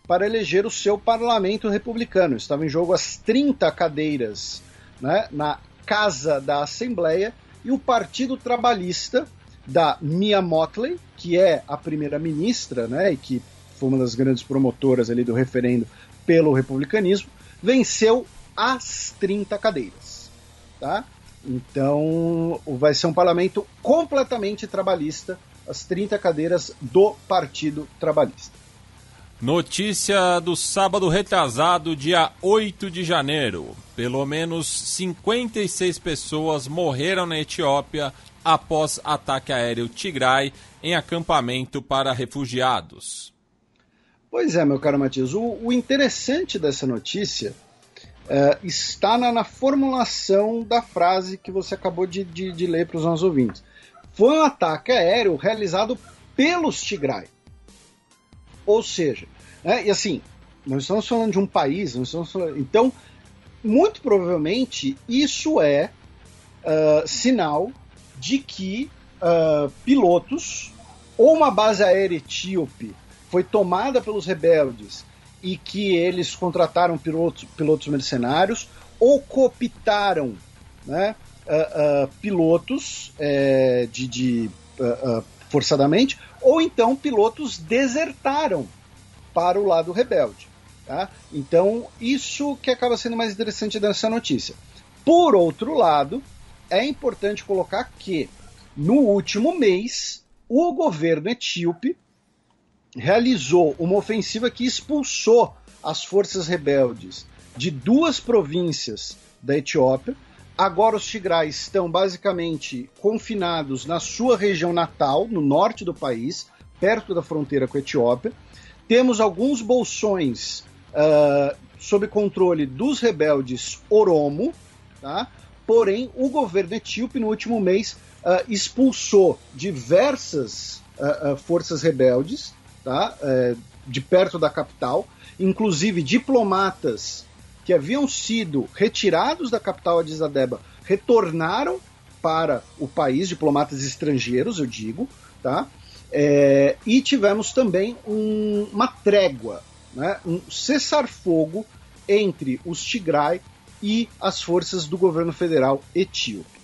para eleger o seu parlamento republicano. Estava em jogo as 30 cadeiras, né, na Casa da Assembleia, e o Partido Trabalhista da Mia Mottley, que é a primeira-ministra, né, e que foi uma das grandes promotoras ali do referendo pelo republicanismo, venceu as 30 cadeiras. Tá? Então, vai ser um parlamento completamente trabalhista, as 30 cadeiras do Partido Trabalhista. Notícia do sábado retrasado, dia 8 de janeiro. Pelo menos 56 pessoas morreram na Etiópia após ataque aéreo Tigray em acampamento para refugiados. Pois é, meu caro Matias, o interessante dessa notícia está na formulação da frase que você acabou de ler para os nossos ouvintes. Foi um ataque aéreo realizado pelos Tigray. Ou seja, e assim, nós estamos falando de um país, então, muito provavelmente, isso é sinal de que pilotos, ou uma base aérea etíope foi tomada pelos rebeldes e que eles contrataram pilotos mercenários, ou cooptaram, né, pilotos forçadamente, ou então pilotos desertaram para o lado rebelde. Tá? Então, isso que acaba sendo mais interessante dessa notícia. Por outro lado, é importante colocar que, no último mês, o governo etíope realizou uma ofensiva que expulsou as forças rebeldes de 2 províncias da Etiópia. Agora os tigrais estão basicamente confinados na sua região natal, no norte do país, perto da fronteira com a Etiópia. Temos alguns bolsões sob controle dos rebeldes Oromo, tá? Porém, o governo etíope, no último mês, expulsou diversas forças rebeldes, tá? De perto da capital, inclusive diplomatas que haviam sido retirados da capital Addis Abeba, retornaram para o país, diplomatas estrangeiros, eu digo, tá? E tivemos também uma trégua, né? Um cessar-fogo entre os Tigray e as forças do governo federal etíope.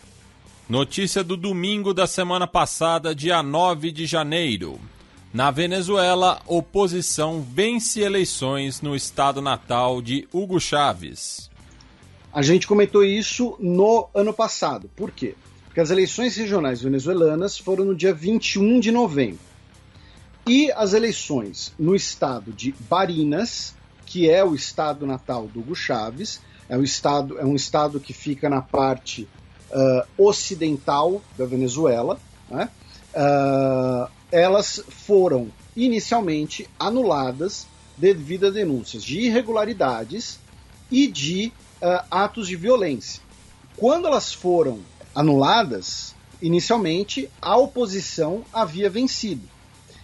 Notícia do domingo da semana passada, dia 9 de janeiro. Na Venezuela, oposição vence eleições no estado natal de Hugo Chávez. A gente comentou isso no ano passado. Por quê? Porque as eleições regionais venezuelanas foram no dia 21 de novembro. E as eleições no estado de Barinas, que é o estado natal do Hugo Chávez, é um estado que fica na parte ocidental da Venezuela, né? Elas foram inicialmente anuladas devido a denúncias de irregularidades e de atos de violência. Quando elas foram anuladas, inicialmente a oposição havia vencido.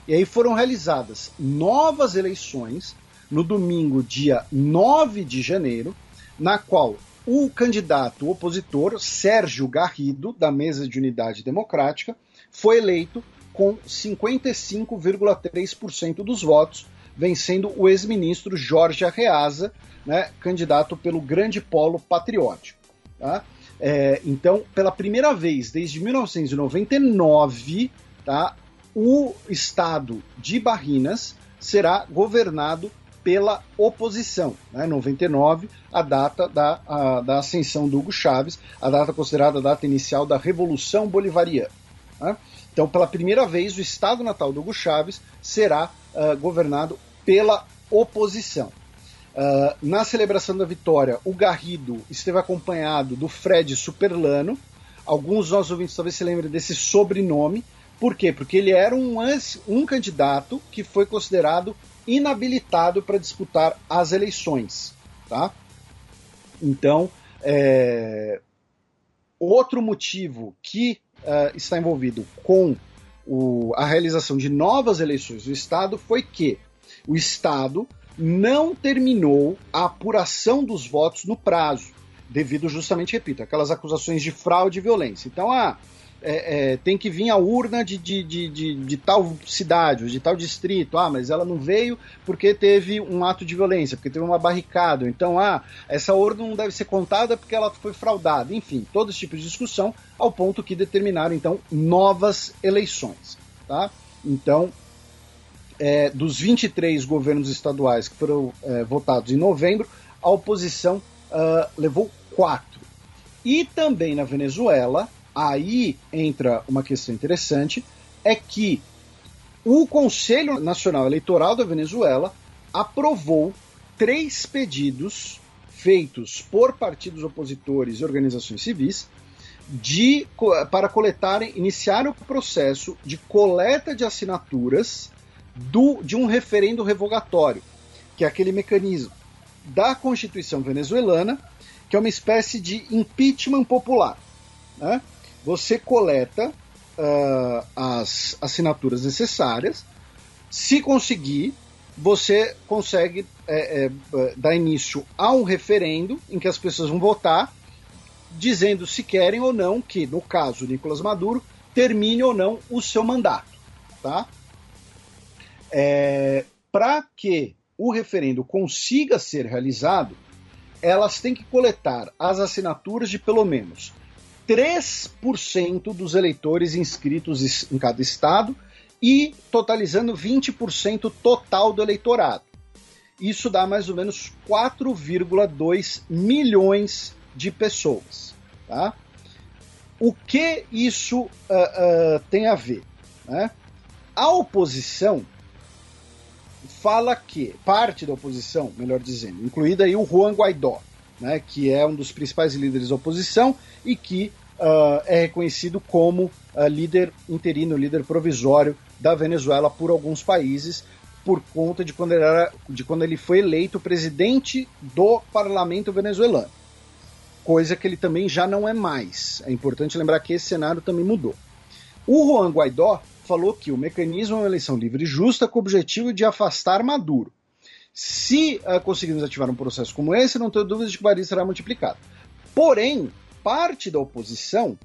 E aí foram realizadas novas eleições no domingo, dia 9 de janeiro, na qual o candidato opositor, Sérgio Garrido, da Mesa de Unidade Democrática, foi eleito com 55,3% dos votos, vencendo o ex-ministro Jorge Arreaza, né, candidato pelo Grande Polo Patriótico. Tá? Então, pela primeira vez desde 1999, tá, o estado de Barinas será governado pela oposição. Né? 99, a data da ascensão do Hugo Chávez, a data considerada a data inicial da Revolução Bolivariana. Né? Então, pela primeira vez, o estado natal do Hugo Chávez será governado pela oposição. Na celebração da vitória, o Garrido esteve acompanhado do Fred Superlano. Alguns dos nossos ouvintes talvez se lembrem desse sobrenome. Por quê? Porque ele era um candidato que foi considerado inabilitado para disputar as eleições. Tá? Então, outro motivo que está envolvido com a realização de novas eleições do Estado foi que o Estado não terminou a apuração dos votos no prazo, devido justamente, repito, aquelas acusações de fraude e violência. Então, tem que vir a urna de tal cidade, ou de tal distrito, mas ela não veio porque teve um ato de violência, porque teve uma barricada, então, essa urna não deve ser contada porque ela foi fraudada, enfim, todo esse tipo de discussão, ao ponto que determinaram, então, novas eleições, tá? Então, dos 23 governos estaduais que foram votados em novembro, a oposição levou 4. E também na Venezuela, aí entra uma questão interessante, é que o Conselho Nacional Eleitoral da Venezuela aprovou 3 pedidos feitos por partidos opositores e organizações civis para iniciar o processo de coleta de assinaturas de um referendo revogatório, que é aquele mecanismo da Constituição venezuelana, que é uma espécie de impeachment popular, né? Você coleta as assinaturas necessárias. Se conseguir, você consegue dar início a um referendo em que as pessoas vão votar, dizendo se querem ou não que, no caso Nicolás Maduro, termine ou não o seu mandato. Tá? Para que o referendo consiga ser realizado, elas têm que coletar as assinaturas de pelo menos 3% dos eleitores inscritos em cada estado e totalizando 20% total do eleitorado. Isso dá mais ou menos 4,2 milhões de pessoas. Tá? O que isso tem a ver? Né? A oposição fala que, parte da oposição, melhor dizendo, incluída aí o Juan Guaidó, né, que é um dos principais líderes da oposição e que é reconhecido como líder interino, líder provisório da Venezuela por alguns países, por conta de quando ele foi eleito presidente do parlamento venezuelano. Coisa que ele também já não é mais. É importante lembrar que esse cenário também mudou. O Juan Guaidó falou que o mecanismo é uma eleição livre e justa com o objetivo de afastar Maduro. Se conseguirmos ativar um processo como esse, não tenho dúvidas de que o baril será multiplicado. Porém, parte da oposição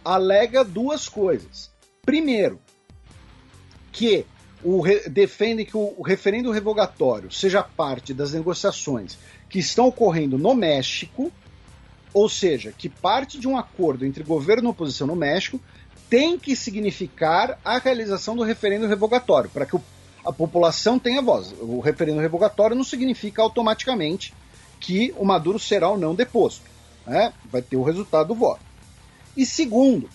alega duas coisas. Primeiro, que defende que o referendo revogatório seja parte das negociações que estão ocorrendo no México, ou seja, que parte de um acordo entre governo e oposição no México tem que significar a realização do referendo revogatório, para que a população tenha voz. O referendo revogatório não significa automaticamente que o Maduro será ou não deposto, né? Vai ter o resultado do voto. E segundo,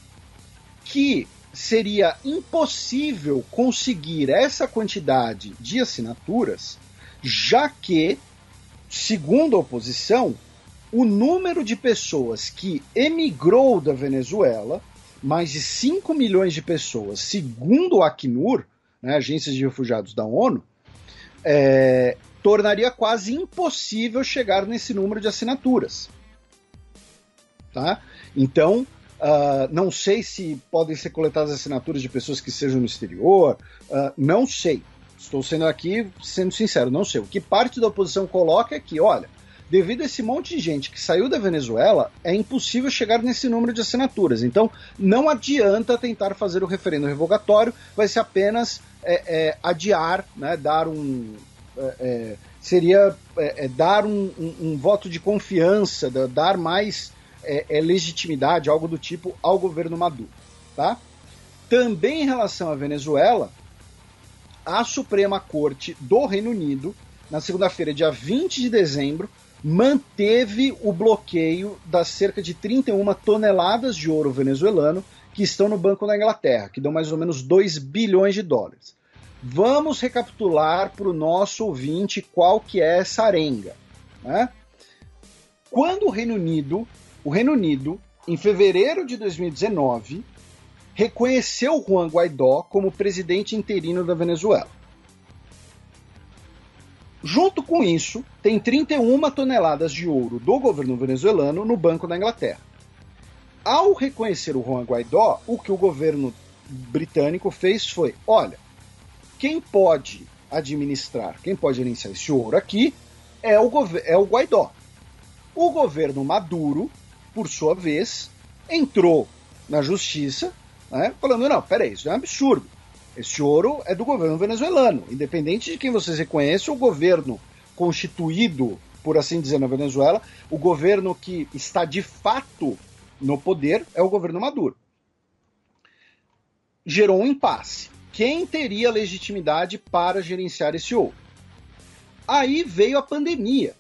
que seria impossível conseguir essa quantidade de assinaturas, já que, segundo a oposição, o número de pessoas que emigrou da Venezuela, mais de 5 milhões de pessoas, segundo o Acnur, né, Agência de Refugiados da ONU, tornaria quase impossível chegar nesse número de assinaturas. Tá? Então, não sei se podem ser coletadas assinaturas de pessoas que estejam no exterior, não sei. Estou sendo sincero, não sei. O que parte da oposição coloca é que, olha, devido a esse monte de gente que saiu da Venezuela, é impossível chegar nesse número de assinaturas. Então, não adianta tentar fazer o referendo revogatório, vai ser apenas adiar, né, dar um voto de confiança, dar mais legitimidade, algo do tipo, ao governo Maduro. Tá? Também em relação à Venezuela, a Suprema Corte do Reino Unido, na segunda-feira, dia 20 de dezembro, manteve o bloqueio das cerca de 31 toneladas de ouro venezuelano que estão no Banco da Inglaterra, que dão mais ou menos 2 bilhões de dólares. Vamos recapitular para o nosso ouvinte qual que é essa arenga. Né? Quando o Reino Unido, em fevereiro de 2019, reconheceu Juan Guaidó como presidente interino da Venezuela. Junto com isso, tem 31 toneladas de ouro do governo venezuelano no Banco da Inglaterra. Ao reconhecer o Juan Guaidó, o que o governo britânico fez foi, olha, quem pode gerenciar esse ouro aqui é o Guaidó. O governo Maduro, por sua vez, entrou na justiça, né, falando, não, peraí, isso é um absurdo. Esse ouro é do governo venezuelano. Independente de quem vocês reconheçam, o governo constituído, por assim dizer, na Venezuela, o governo que está de fato no poder é o governo Maduro. Gerou um impasse. Quem teria legitimidade para gerenciar esse ouro? Aí veio a pandemia.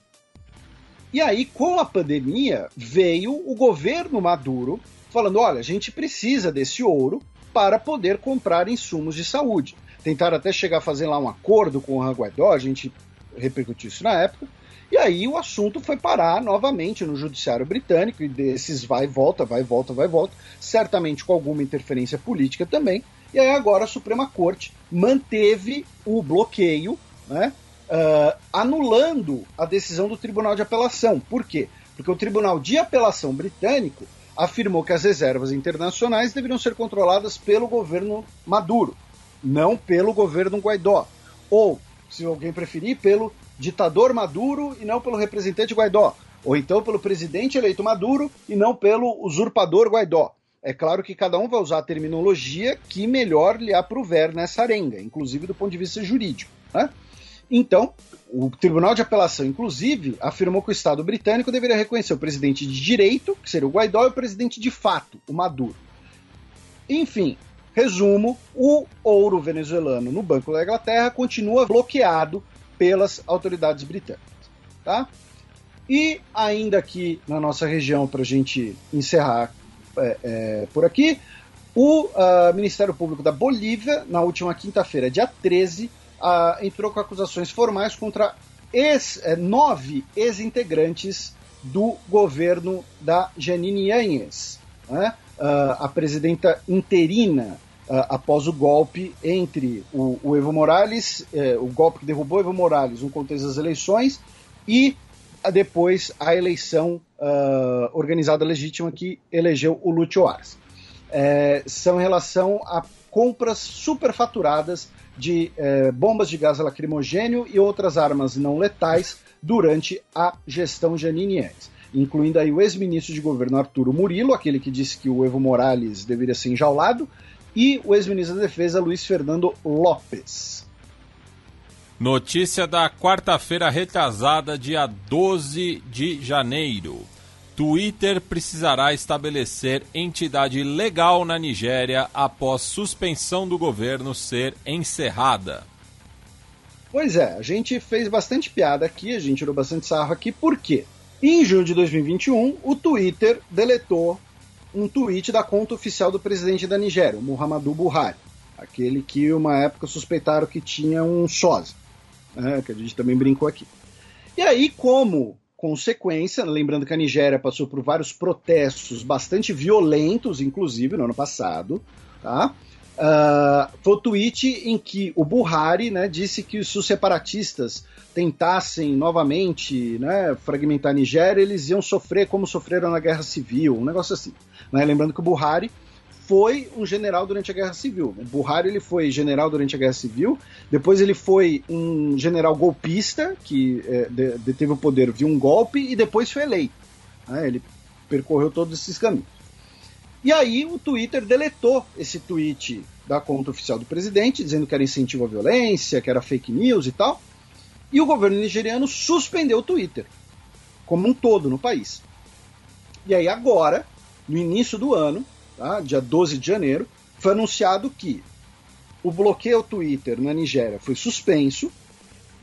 E aí, com a pandemia, veio o governo Maduro falando, olha, a gente precisa desse ouro para poder comprar insumos de saúde. Tentaram até chegar a fazer lá um acordo com o Juan Guaidó, a gente repercutiu isso na época, e aí o assunto foi parar novamente no judiciário britânico, e desses vai e volta, certamente com alguma interferência política também, e aí agora a Suprema Corte manteve o bloqueio, né, anulando a decisão do Tribunal de Apelação. Por quê? Porque o Tribunal de Apelação britânico afirmou que as reservas internacionais deveriam ser controladas pelo governo Maduro, não pelo governo Guaidó. Ou, se alguém preferir, pelo ditador Maduro e não pelo representante Guaidó. Ou então pelo presidente eleito Maduro e não pelo usurpador Guaidó. É claro que cada um vai usar a terminologia que melhor lhe aprouver nessa arenga, inclusive do ponto de vista jurídico. Né? Então, o Tribunal de Apelação, inclusive, afirmou que o Estado britânico deveria reconhecer o presidente de direito, que seria o Guaidó, e o presidente de fato, o Maduro. Enfim, resumo, o ouro venezuelano no Banco da Inglaterra continua bloqueado pelas autoridades britânicas. Tá? E ainda aqui na nossa região, para a gente encerrar por aqui. O Ministério Público da Bolívia, na última quinta-feira, dia 13, entrou com acusações formais contra 9 ex-integrantes do governo da Janine Áñez, né? A presidenta interina após o golpe entre o Evo Morales, o golpe que derrubou Evo Morales no contexto das eleições, e depois a eleição organizada legítima que elegeu o Lúcio Arce. São em relação a compras superfaturadas de bombas de gás lacrimogênio e outras armas não letais durante a gestão Janine Áñez, incluindo aí o ex-ministro de governo Arturo Murilo, aquele que disse que o Evo Morales deveria ser enjaulado, e o ex-ministro da Defesa Luiz Fernando Lopes. Notícia da quarta-feira retrasada, dia 12 de janeiro. Twitter precisará estabelecer entidade legal na Nigéria após suspensão do governo ser encerrada. Pois é, a gente fez bastante piada aqui, a gente tirou bastante sarro aqui, por quê? Em junho de 2021, o Twitter deletou um tweet da conta oficial do presidente da Nigéria, o Muhammadu Buhari, aquele que uma época suspeitaram que tinha um sósia, que a gente também brincou aqui. E aí, como consequência, lembrando que a Nigéria passou por vários protestos bastante violentos, inclusive no ano passado, tá? Foi o tweet em que o Buhari, né, disse que se os separatistas tentassem novamente, né, fragmentar a Nigéria, eles iam sofrer como sofreram na Guerra Civil, um negócio assim. Né? Lembrando que o Buhari foi um general durante a Guerra Civil. O Buhari ele foi general durante a Guerra Civil, depois ele foi um general golpista que deteve o poder de um golpe e depois foi eleito. Né? Ele percorreu todos esses caminhos. E aí o Twitter deletou esse tweet da conta oficial do presidente, dizendo que era incentivo à violência, que era fake news e tal. E o governo nigeriano suspendeu o Twitter, como um todo no país. E aí agora, no início do ano, tá, dia 12 de janeiro, foi anunciado que o bloqueio ao Twitter na Nigéria foi suspenso,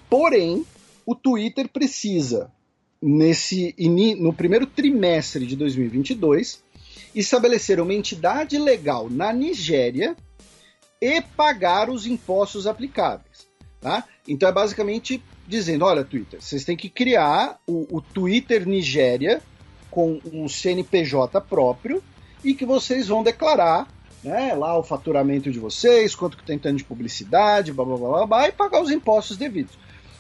porém, o Twitter precisa, no primeiro trimestre de 2022, estabelecer uma entidade legal na Nigéria e pagar os impostos aplicáveis. Tá? Então é basicamente dizendo, olha, Twitter, vocês têm que criar o Twitter Nigéria com um CNPJ próprio e que vocês vão declarar, né, lá o faturamento de vocês, quanto que tem tanto de publicidade, blá, blá, blá, blá, blá, e pagar os impostos devidos.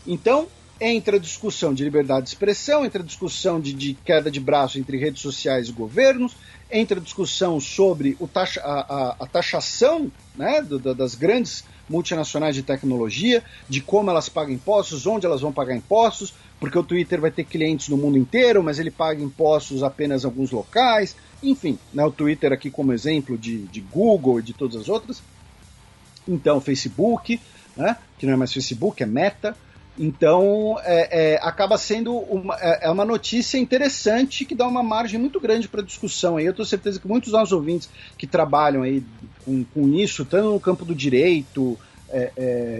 Então, entra a discussão de liberdade de expressão, entra a discussão de queda de braço entre redes sociais e governos, entra a discussão sobre a taxação, né, das grandes multinacionais de tecnologia, de como elas pagam impostos, onde elas vão pagar impostos, porque o Twitter vai ter clientes no mundo inteiro, mas ele paga impostos apenas em alguns locais, enfim, né, o Twitter aqui como exemplo de Google e de todas as outras. Então, Facebook, né, que não é mais Facebook, é Meta. Então, acaba sendo uma notícia interessante que dá uma margem muito grande para discussão. Eu tenho certeza que muitos dos nossos ouvintes que trabalham aí com isso, tanto no campo do direito,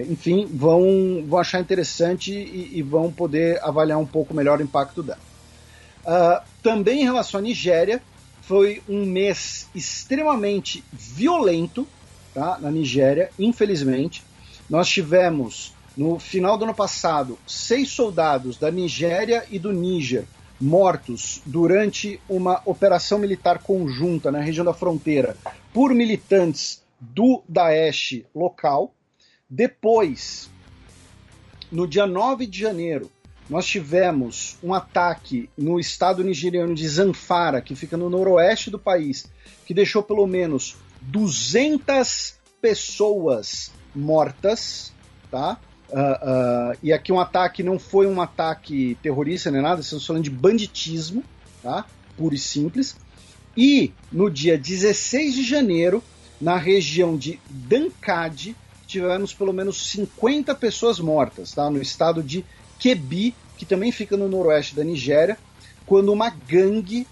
enfim, vão achar interessante e vão poder avaliar um pouco melhor o impacto dela. Também em relação à Nigéria, foi um mês extremamente violento, tá, na Nigéria, infelizmente. Nós tivemos, no final do ano passado, 6 soldados da Nigéria e do Níger mortos durante uma operação militar conjunta na região da fronteira por militantes do Daesh local. Depois, no dia 9 de janeiro, nós tivemos um ataque no estado nigeriano de Zamfara, que fica no noroeste do país, que deixou pelo menos 200 pessoas mortas, tá? E aqui um ataque não foi um ataque terrorista nem nada, estamos falando de banditismo, tá? Puro e simples. E no dia 16 de janeiro, na região de Dankadi, tivemos pelo menos 50 pessoas mortas, tá? No estado de Kebbi, que também fica no noroeste da Nigéria, quando uma gangue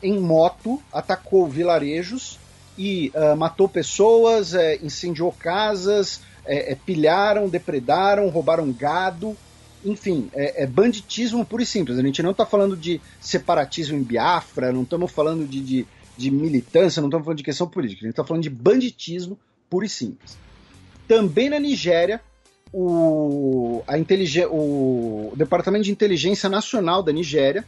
em moto atacou vilarejos e matou pessoas, incendiou casas, pilharam, depredaram, roubaram gado, enfim, banditismo puro e simples. A gente não está falando de separatismo em Biafra, não estamos falando de de militância, não estamos falando de questão política, a gente está falando de banditismo puro e simples. Também na Nigéria, o Departamento de Inteligência Nacional da Nigéria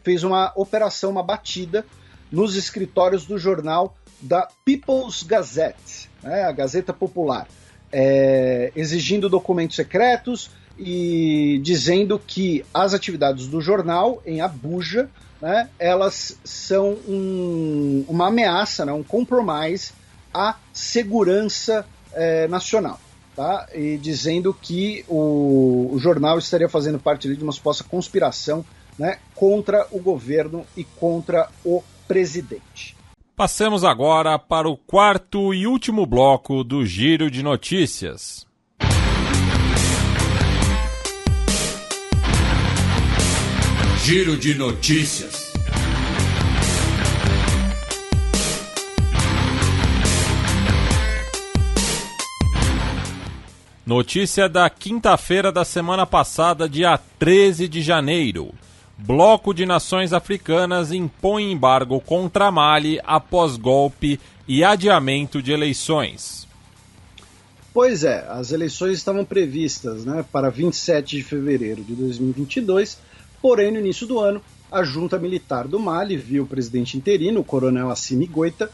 fez uma operação, uma batida nos escritórios do jornal da People's Gazette, né, a Gazeta Popular, exigindo documentos secretos e dizendo que as atividades do jornal em Abuja, né, elas são uma ameaça, né, um compromise à segurança nacional. Tá? E dizendo que o jornal estaria fazendo parte de uma suposta conspiração, né, contra o governo e contra o presidente. Passemos agora para o quarto e último bloco do Giro de Notícias. Giro de Notícias. Notícia da quinta-feira da semana passada, dia 13 de janeiro. Bloco de Nações Africanas impõe embargo contra Mali após golpe e adiamento de eleições. Pois é, as eleições estavam previstas, né, para 27 de fevereiro de 2022, porém no início do ano, a junta militar do Mali, via o presidente interino, o coronel Assimi Goïta,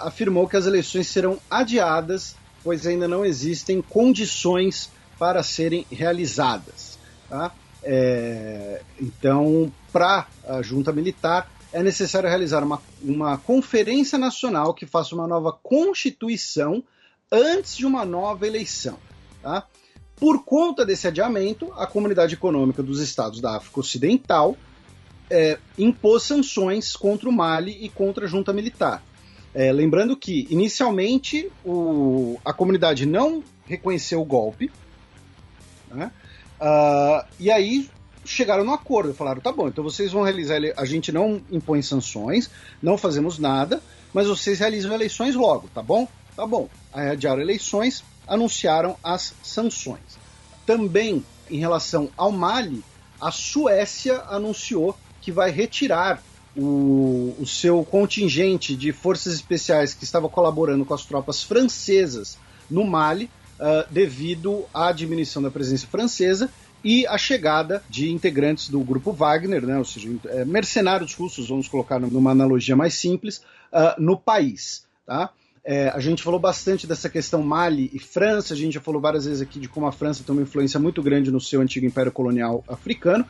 afirmou que as eleições serão adiadas, pois ainda não existem condições para serem realizadas. Tá? Então, para a junta militar, é necessário realizar uma conferência nacional que faça uma nova constituição antes de uma nova eleição. Tá? Por conta desse adiamento, a Comunidade Econômica dos Estados da África Ocidental impôs sanções contra o Mali e contra a junta militar. Lembrando que, inicialmente, a comunidade não reconheceu o golpe, né? E aí chegaram no acordo, falaram, tá bom, então vocês vão realizar, a gente não impõe sanções, não fazemos nada, mas vocês realizam eleições logo, tá bom? Tá bom. Aí adiaram eleições, anunciaram as sanções. Também, em relação ao Mali, a Suécia anunciou que vai retirar o seu contingente de forças especiais que estava colaborando com as tropas francesas no Mali, devido à diminuição da presença francesa e à chegada de integrantes do grupo Wagner, né, ou seja, mercenários russos, vamos colocar numa analogia mais simples, no país. Tá? A gente falou bastante dessa questão Mali e França, a gente já falou várias vezes aqui de como a França tem uma influência muito grande no seu antigo império colonial africano.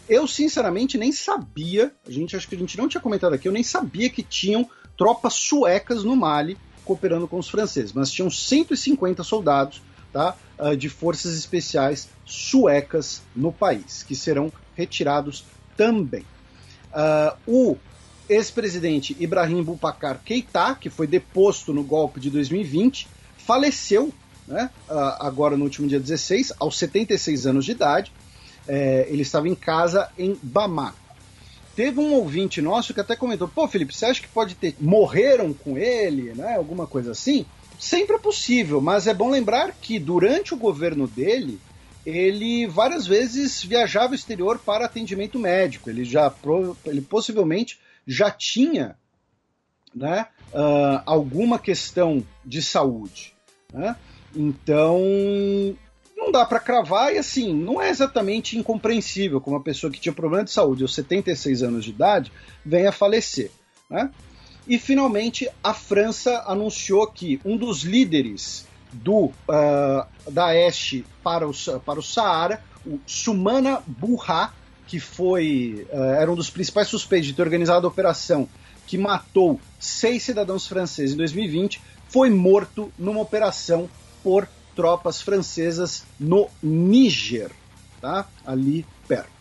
Eu, sinceramente, nem sabia, acho que a gente não tinha comentado aqui, eu nem sabia que tinham tropas suecas no Mali cooperando com os franceses, mas tinham 150 soldados, tá, de forças especiais suecas no país, que serão retirados também. O ex-presidente Ibrahim Boubacar Keïta, que foi deposto no golpe de 2020, faleceu, né, agora no último dia 16, aos 76 anos de idade. Ele estava em casa em Bamako. Teve um ouvinte nosso que até comentou, pô, Felipe, você acha que morreram com ele, né, alguma coisa assim? Sempre é possível, mas é bom lembrar que durante o governo dele, ele várias vezes viajava ao exterior para atendimento médico, ele possivelmente já tinha, né, alguma questão de saúde, né? Então não dá para cravar, e assim, não é exatamente incompreensível como uma pessoa que tinha problema de saúde aos 76 anos de idade venha a falecer, né? E finalmente a França anunciou que um dos líderes do Daesh para o Saara, o Soumana Bouha, que era um dos principais suspeitos de ter organizado a operação que matou 6 cidadãos franceses em 2020, foi morto numa operação por tropas francesas no Níger, tá? Ali perto.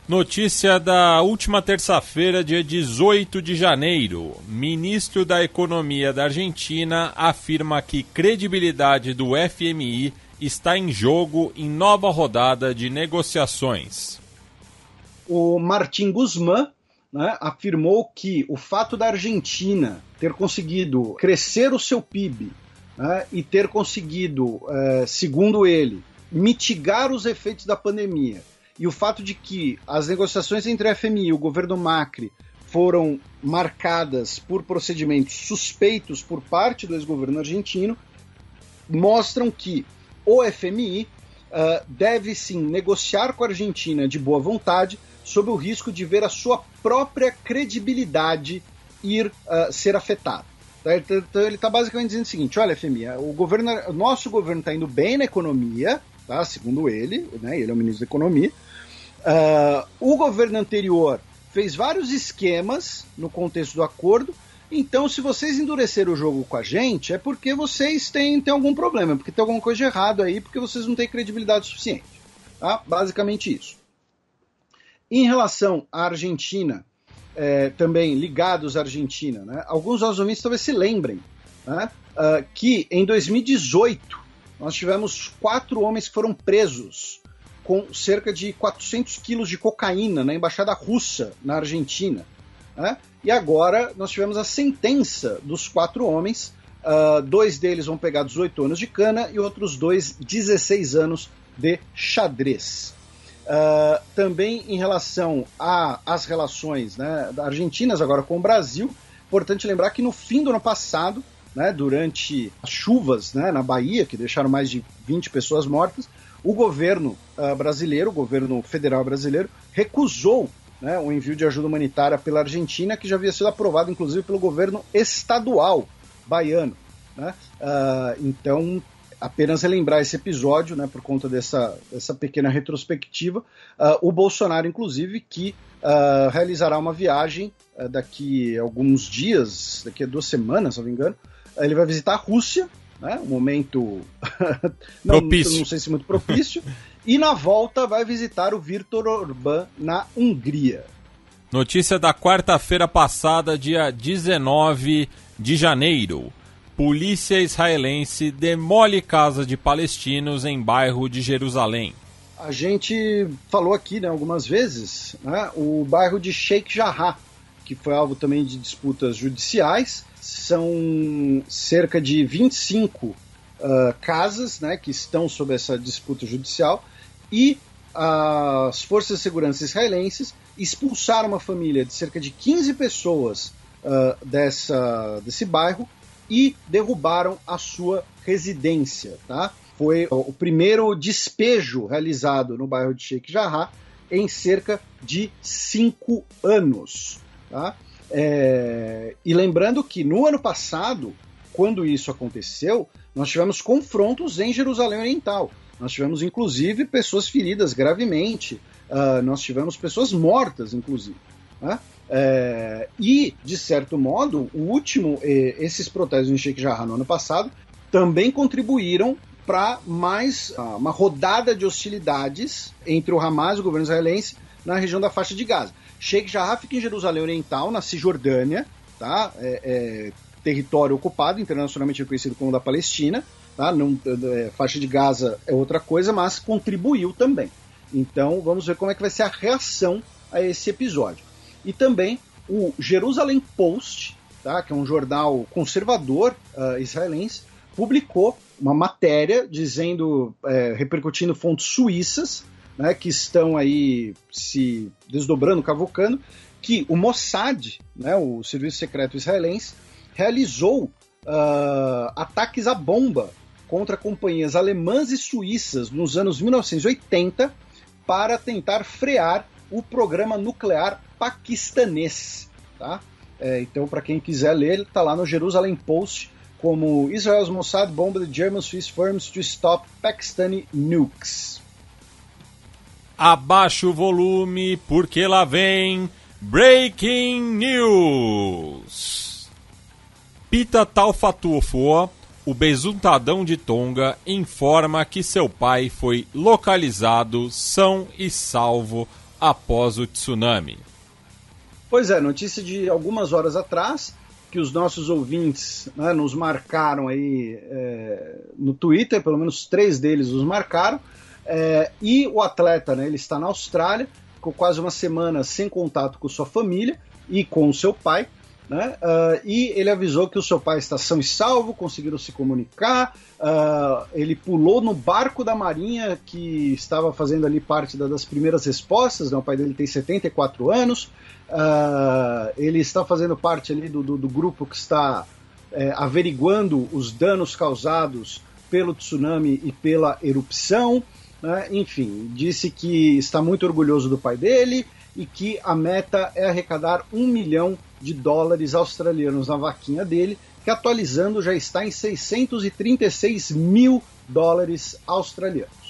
Notícia da última terça-feira, dia 18 de janeiro. Ministro da Economia da Argentina afirma que credibilidade do FMI está em jogo em nova rodada de negociações. O Martín Guzmán, né, afirmou que o fato da Argentina ter conseguido crescer o seu PIB, né, e ter conseguido, segundo ele, mitigar os efeitos da pandemia, e o fato de que as negociações entre a FMI e o governo Macri foram marcadas por procedimentos suspeitos por parte do ex-governo argentino, mostram que o FMI deve sim negociar com a Argentina de boa vontade, sob o risco de ver a sua própria credibilidade ser afetada. Então ele está basicamente dizendo o seguinte: olha, FMI, o nosso governo está indo bem na economia, tá? Segundo ele, né? Ele é o ministro da Economia. O governo anterior fez vários esquemas no contexto do acordo. Então, se vocês endureceram o jogo com a gente, é porque vocês têm algum problema, porque tem alguma coisa de errado aí, porque vocês não têm credibilidade suficiente. Tá? Basicamente isso. Em relação à Argentina, também ligados à Argentina, né? Alguns dos ouvintes talvez se lembrem, né? Que em 2018 nós tivemos 4 homens que foram presos com cerca de 400 quilos de cocaína na embaixada russa na Argentina. Né? E agora nós tivemos a sentença dos 4 homens. 2 deles vão pegar 18 anos de cana e outros 2, 16 anos de xadrez. Também em relação às relações, né, argentinas agora com o Brasil, importante lembrar que no fim do ano passado, né, durante as chuvas, né, na Bahia, que deixaram mais de 20 pessoas mortas, o governo brasileiro, o governo federal brasileiro, recusou, né, o envio de ajuda humanitária pela Argentina, que já havia sido aprovado, inclusive, pelo governo estadual baiano. Né? Então, apenas relembrar esse episódio, né, por conta dessa pequena retrospectiva, o Bolsonaro, inclusive, que realizará uma viagem daqui a alguns dias, daqui a 2 semanas, se não me engano, ele vai visitar a Rússia, né, um momento propício. Não sei se muito propício, e na volta vai visitar o Viktor Orbán na Hungria. Notícia da quarta-feira passada, dia 19 de janeiro. Polícia israelense demole casa de palestinos em bairro de Jerusalém. A gente falou aqui, né, algumas vezes, né, o bairro de Sheikh Jarrah, que foi alvo também de disputas judiciais. São cerca de 25 casas, né, que estão sob essa disputa judicial, e as forças de segurança israelenses expulsaram uma família de cerca de 15 pessoas desse bairro e derrubaram a sua residência. Tá? Foi o primeiro despejo realizado no bairro de Sheikh Jarrah em cerca de 5 anos. Tá? E lembrando que no ano passado, quando isso aconteceu, nós tivemos confrontos em Jerusalém Oriental. Nós tivemos, inclusive, pessoas feridas gravemente. Nós tivemos pessoas mortas, inclusive. Né? E, de certo modo, esses protestos em Sheikh Jarrah no ano passado também contribuíram para mais uma rodada de hostilidades entre o Hamas e o governo israelense na região da faixa de Gaza. Sheikh Jarrah fica em Jerusalém Oriental, na Cisjordânia, tá? Território ocupado, internacionalmente reconhecido como da Palestina. Tá? Faixa de Gaza é outra coisa, mas contribuiu também. Então vamos ver como é que vai ser a reação a esse episódio. E também o Jerusalem Post, tá? Que é um jornal conservador israelense, publicou uma matéria repercutindo fontes suíças, né, que estão aí se desdobrando, cavucando, que o Mossad, né, o serviço secreto israelense, realizou ataques à bomba contra companhias alemãs e suíças nos anos 1980 para tentar frear o programa nuclear paquistanês. Tá? Então, para quem quiser ler, está lá no Jerusalem Post como Israel's Mossad bombed the German Swiss firms to stop Pakistani nukes. Abaixa o volume, porque lá vem Breaking News. Pita Taufatuofoa, o besuntadão de Tonga, informa que seu pai foi localizado são e salvo após o tsunami. Pois é, notícia de algumas horas atrás, que os nossos ouvintes, né, nos marcaram aí no Twitter, pelo menos 3 deles nos marcaram. E o atleta, né, ele está na Austrália, ficou quase uma semana sem contato com sua família e com o seu pai, né, e ele avisou que o seu pai está são e salvo, conseguiram se comunicar, ele pulou no barco da Marinha que estava fazendo ali parte das primeiras respostas, né, o pai dele tem 74 anos, Ele está fazendo parte ali do grupo que está averiguando os danos causados pelo tsunami e pela erupção, né? Enfim, disse que está muito orgulhoso do pai dele e que a meta é arrecadar $1 milhão australianos na vaquinha dele, que atualizando já está em $636 mil australianos.